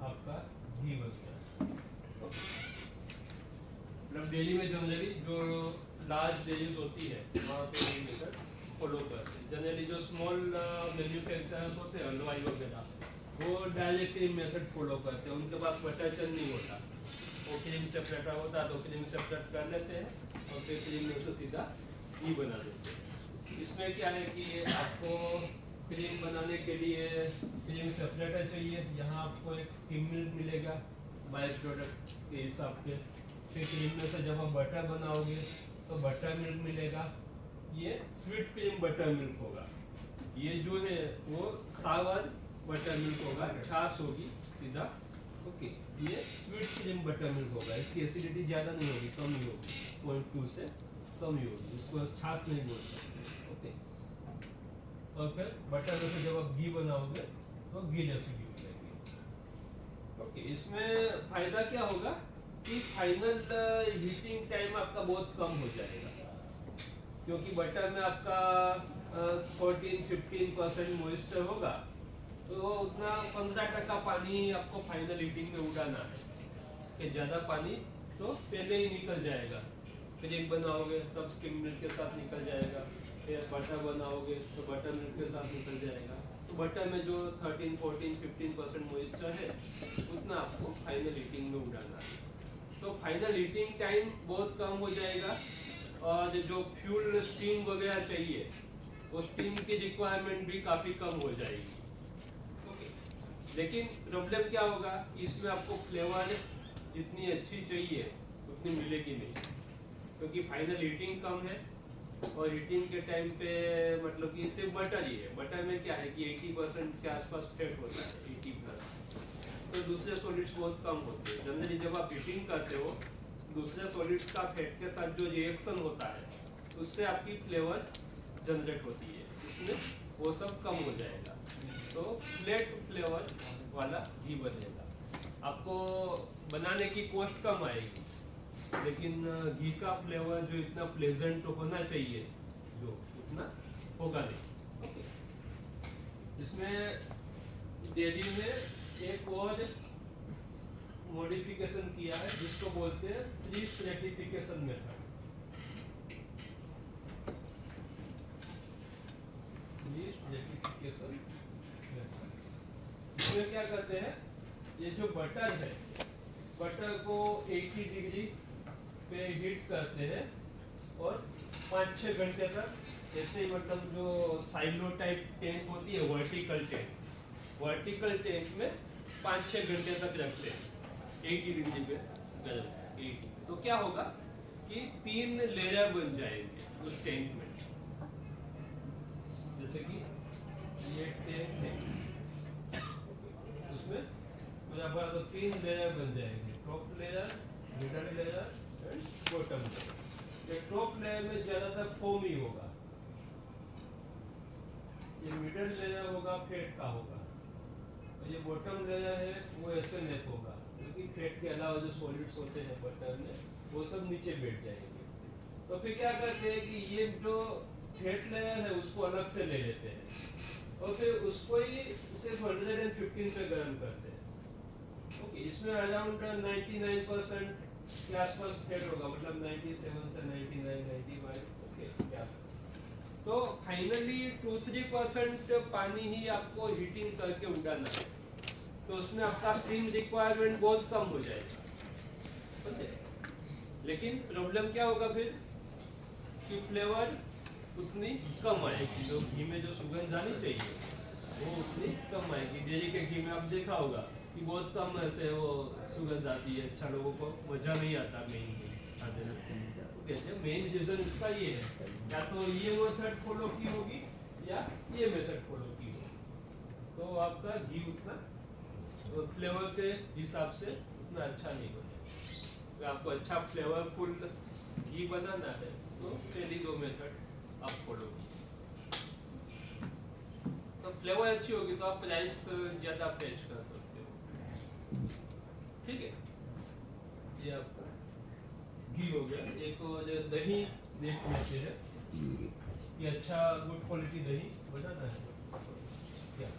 आपका घी बन गया। मतलब डेली में जनरली जो लार्ज डेलीज होती है वहाँ पे ये मेथड फॉलो करते हैं। जनरली जो स्मॉल मैन्युफैक्चरर्स होते हैं हलवाई वगैरह वो डायरेक्ट क्रीम मेथड फॉलो करते हैं, उनके पास बटर चर्न नहीं होता, वो क्रीम सेपरेटर होता तो क्रीम सेपरेट कर लेते हैं और फिर क्रीम में से सीधा घी बना देते हैं। इसमें क्या है कि आपको क्रीम बनाने के लिए क्रीम सेपरेटर चाहिए, यहाँ आपको एक स्किम मिल्क मिलेगा बाय प्रोडक्ट के हिसाब से। फिर क्रीम में से जब आप बटर बनाओगे तो बटर मिल्क मिलेगा, ये स्वीट क्रीम बटर मिल्क होगा। ये जो है वो सावर बटर मिल्क होगा, छाछ होगी सीधा। ओके, ये स्वीट क्रीम बटर मिल्क होगा, इसकी एसिडिटी ज़्यादा नहीं होगी, कम ही होगी, 0.2 से कम ही होगी, इसको छाछ नहीं बोल सकते। ओके, और फिर बटर में से जब आप घी बनाओगे तो घी रेसिड्यू मिलेगी। ओके, इसमें फायदा क्या होगा कि फाइनल हीटिंग टाइम आपका बहुत कम हो जाएगा, क्योंकि बटर में आपका 14-15% मॉइस्चर होगा, तो उतना 15% पानी आपको फाइनल हीटिंग में उड़ाना है कि ज़्यादा पानी तो पहले ही निकल जाएगा। क्रीम बनाओगे तब स्किम मिल्क के साथ निकल जाएगा, फिर बटर बनाओगे तो बटर मिल्क के साथ निकल जाएगा। तो बटर में जो 13-14-15% मॉइस्चर है उतना आपको फाइनल हीटिंग में उड़ाना है, तो फाइनल हीटिंग टाइम बहुत कम हो जाएगा और जो फ्यूल स्टीम वगैरह चाहिए वो स्टीम की रिक्वायरमेंट भी काफ़ी कम हो जाएगी। ओके, लेकिन प्रॉब्लम क्या होगा, इसमें आपको फ्लेवर जितनी अच्छी चाहिए उतनी मिलेगी नहीं, क्योंकि फाइनल हीटिंग कम है और हीटिंग के टाइम पे मतलब कि सिर्फ बटर ही है। बटर में क्या है कि 80% के आसपास फैट होता है, 80+, तो दूसरे सॉलिड्स बहुत कम होते हैं। जनरली जब आप हीटिंग करते हो दूसरे सॉलिड्स का फैट के साथ जो रिएक्शन होता है उससे आपकी फ्लेवर जनरेट होती है, इसमें वो सब कम हो जाएगा, तो फ्लैट फ्लेवर वाला घी बनेगा। आपको बनाने की कॉस्ट कम आएगी, लेकिन घी का फ्लेवर जो इतना प्लेजेंट होना चाहिए जो उतना होगा नहीं। ओके, इसमें डेयरी में एक और मॉडिफिकेशन किया है जिसको बोलते हैं प्री स्ट्रैटिफिकेशन मेथड। इसमें क्या करते हैं, ये जो बटर है बटर को 80 डिग्री पे हीट करते हैं और 5-6 घंटे तक ऐसे ही, मतलब जो साइलो टाइप टैंक होती है वर्टिकल टैंक में 5-6 घंटे तक रखते हैं 80 डिग्री पे गर्म। 80 तो क्या होगा कि 3 लेयर बन जाएंगे उस टैंक में, जैसे कि ये टैंक है उसमें पूरा भरा तो 3 लेयर बन जाएंगे, top layer, middle layer and bottom layer. ये टॉप लेयर में ज्यादातर फोम ही होगा, ये मिडल लेयर होगा फैट का होगा, और ये बॉटम लेयर है वो ऐसे नेक होगा, क्योंकि फैट के अलावा जो सॉलिड्स होते हैं बटर में वो सब नीचे बैठ जाएंगे। तो फिर क्या करते हैं कि ये जो फैट लेयर है उसको अलग से ले लेते हैं और फिर उसको ही सिर्फ 115 पे गर्म करते हैं। ओके, इसमें अराउंड 99% के आसपास फैट होगा, मतलब 97 से 99 95। ओके, क्या तो फाइनली 2-3% पानी ही आपको हीटिंग करके उड़ाना है, तो उसमें आपका क्रीम रिक्वायरमेंट बहुत कम हो जाएगा। ओके, लेकिन प्रॉब्लम क्या होगा फिर कि फ्लेवर उतनी कम आएगी, जो घी में जो सुगंध आनी चाहिए वो उतनी कम आएगी। डेयरी के घी में आप देखा होगा कि बहुत कम ऐसे वो सुगंध आती है, अच्छा लोगों को मजा नहीं आता मेन खाते कहते हैं। मेन रीजन इसका ये है, या तो ये मेथड फॉलो की होगी या ये मेथड फॉलो की होगी, तो आपका घी उतना फ्लेवर के हिसाब से उतना अच्छा नहीं बनेगा। तो आपको अच्छा फ्लेवरफुल घी बनाना है तो पहली दो मेथड आप फॉलो कीजिए, तो फ्लेवर अच्छी होगी तो आप प्राइस ज्यादा फेच कर सकते हो। ठीक है, ये आपका घी हो गया। एक जो दही देख लेते हैं कि अच्छा गुड क्वालिटी दही बनाना है क्या।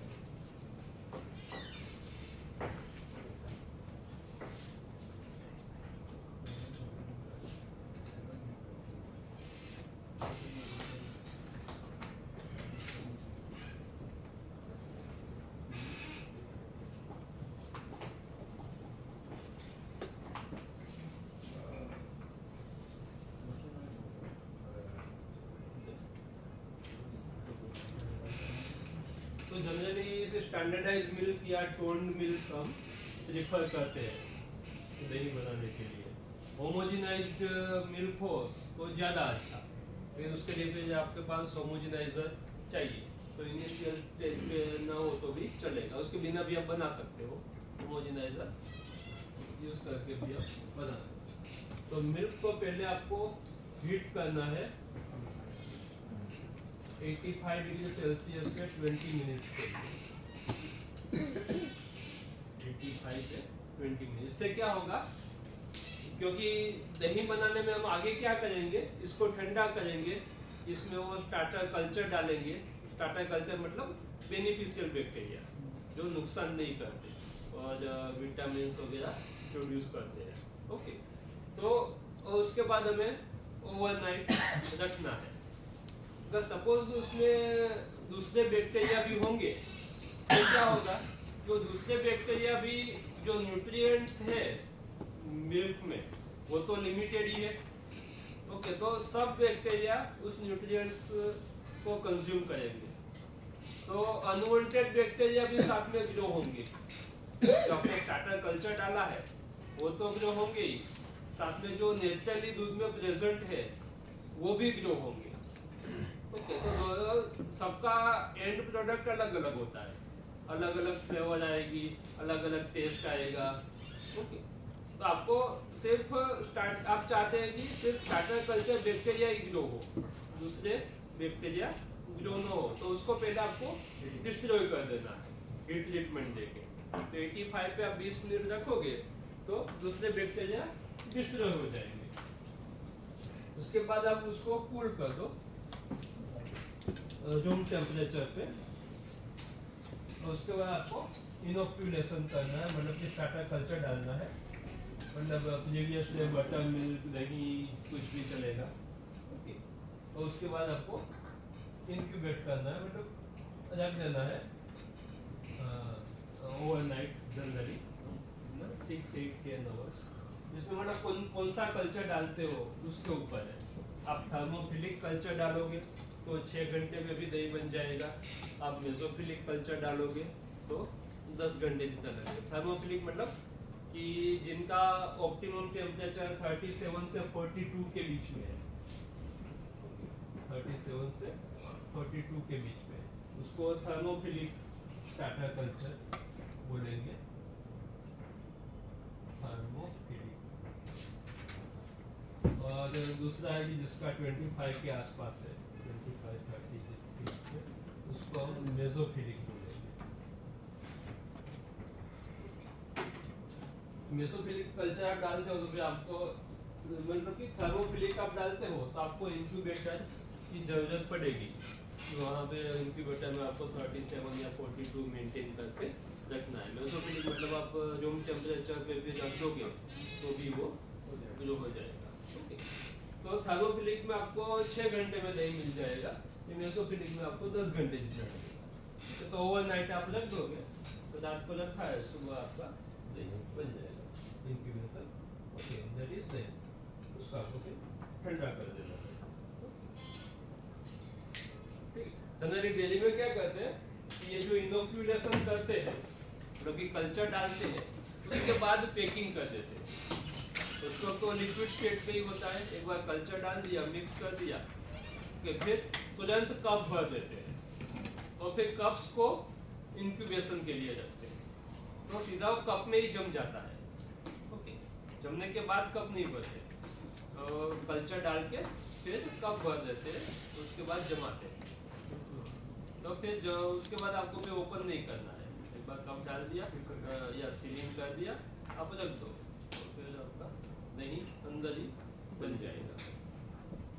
तो जनरली इसे स्टैंडर्डाइज मिल्क या टोन्ड मिल्क हम प्रेफर करते हैं दही बनाने के लिए। होमोजेनाइज्ड मिल्क हो तो ज़्यादा अच्छा, लेकिन उसके लिए फिर आपके पास होमोजेनाइजर चाहिए, तो इनिशियल स्टेज पे ना हो तो भी चलेगा, उसके बिना भी आप बना सकते हो, होमोजेनाइजर यूज़ करके भी आप बना सकते हो। तो मिल्क को पहले आपको हीट करना है 85 डिग्री सेल्सियस पे 20 मिनट से, 85 से 20 मिनट। इससे क्या होगा, क्योंकि दही बनाने में हम आगे क्या करेंगे, इसको ठंडा करेंगे, इसमें वो स्टार्टर कल्चर डालेंगे। स्टार्टर कल्चर मतलब बेनिफिशियल बैक्टीरिया जो नुकसान नहीं करते और विटामिन वगैरह प्रोड्यूस करते हैं। ओके, तो उसके बाद हमें ओवरनाइट रखना है। अगर सपोज उसमें दूसरे बैक्टीरिया भी होंगे तो क्या होगा, जो दूसरे बैक्टीरिया भी जो न्यूट्रिएंट्स है मिल्क में वो तो लिमिटेड ही है। ओके, तो सब बैक्टीरिया उस न्यूट्रिएंट्स को कंज्यूम करेंगे, तो अनवांटेड बैक्टीरिया भी साथ में ग्रो होंगे। जो आपने स्टार्टर कल्चर डाला है वो तो ग्रो होंगे ही, साथ में जो नेचुरली दूध में प्रेजेंट है वो भी ग्रो होंगे। ओके, तो सबका एंड प्रोडक्ट अलग अलग होता है, अलग अलग फ्लेवर आएगी, अलग अलग टेस्ट आएगा। ओके, तो आपको सिर्फ आप चाहते हैं कि सिर्फ स्टार्टर कल्चर बैक्टीरिया ही ग्रो हो, दूसरे बैक्टीरिया ग्रो न हो, तो उसको पहले आपको डिस्ट्रॉय कर देना है हीट ट्रीटमेंट देके। तो 85 पे आप 20 मिनट रखोगे तो दूसरे बैक्टीरिया डिस्ट्रॉय हो जाएंगे। उसके बाद आप उसको कूल कर दो रूम टेम्परेचर पे, और उसके बाद आपको इनोक्यूलेशन करना है, मतलब कि स्टार्टर कल्चर डालना है, मतलब प्रीवियस डे बटर मिल्क दही कुछ भी चलेगा। ओके, और उसके बाद आपको इंक्यूबेट करना है, मतलब रख देना है ओवरनाइट जनरली 6-8-10 आवर्स। जिसमें मतलब कौन सा कल्चर डालते हो उसके ऊपर है। आप थर्मोफिलिक कल्चर डालोगे तो 6 घंटे में भी दही बन जाएगा, आप मेसोफिलिक कल्चर डालोगे तो 10 घंटे जितना लगेगा। थर्मोफिलिक मतलब कि जिनका ऑप्टिमम टेम्परेचर 37 से 42 के बीच में है, 37 से 42 के बीच में, उसको थर्मोफिलिक स्टार्टर कल्चर बोलेंगे। थर्मोफिलिक। और दूसरा है कि जिसका 25 के आसपास है, 25-30 के बीच में, उसको हम मेसोफिलिक बोलेंगे। मेसोफिलिक कल्चर आप डालते हो तो फिर आपको मतलब कि थर्मोफिलिक आप डालते हो तो आपको इंक्यूबेटर की जरूरत पड़ेगी, वहाँ पे इंक्यूबेटर में आपको 37 या 42 मेंटेन करके रखना है। मेसोफिलिक मतलब आप रूम टेम्परेचर पे भी रख दोगे तो भी वो ग्रो हो जाएगा। ओके, तो थर्मोफिलिक में आपको 6 घंटे में दही मिल जाएगा, ये मेसोफिलिक में आपको 10 घंटे जितना लगेगा। तो ओवरनाइट आप रख दोगे तो रात को रखा है, सुबह आपका दही बन जाएगा incubation. Okay, that is then उसको आपको फिर ठंडा कर देना है। ठीक, जनरली डेली में क्या करते हैं कि ये जो इनोक्यूलेशन करते हैं, मतलब कि कल्चर डालते हैं, उसके बाद पैकिंग कर देते हैं। उसको तो लिक्विड स्टेट पे ही होता है, एक बार कल्चर डाल दिया, मिक्स कर दिया, कि फिर तुरंत कप भर देते हैं और फिर कप्स को इंक्यूबेशन के लिए रखते हैं, तो सीधा वो कप में ही जम जाता है। ओके, जमने के बाद कप नहीं भरते, और कल्चर डाल के फिर कप भर देते हैं, उसके बाद जमाते हैं। तो फिर जो उसके बाद आपको फिर ओपन नहीं करना है, एक बार कप डाल दिया या सीलिंग कर दिया, आप रख दो, तो फिर आपका दही अंदर ही बन जाएगा।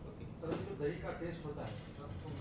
ओके, सर जो दही का टेस्ट होता है वो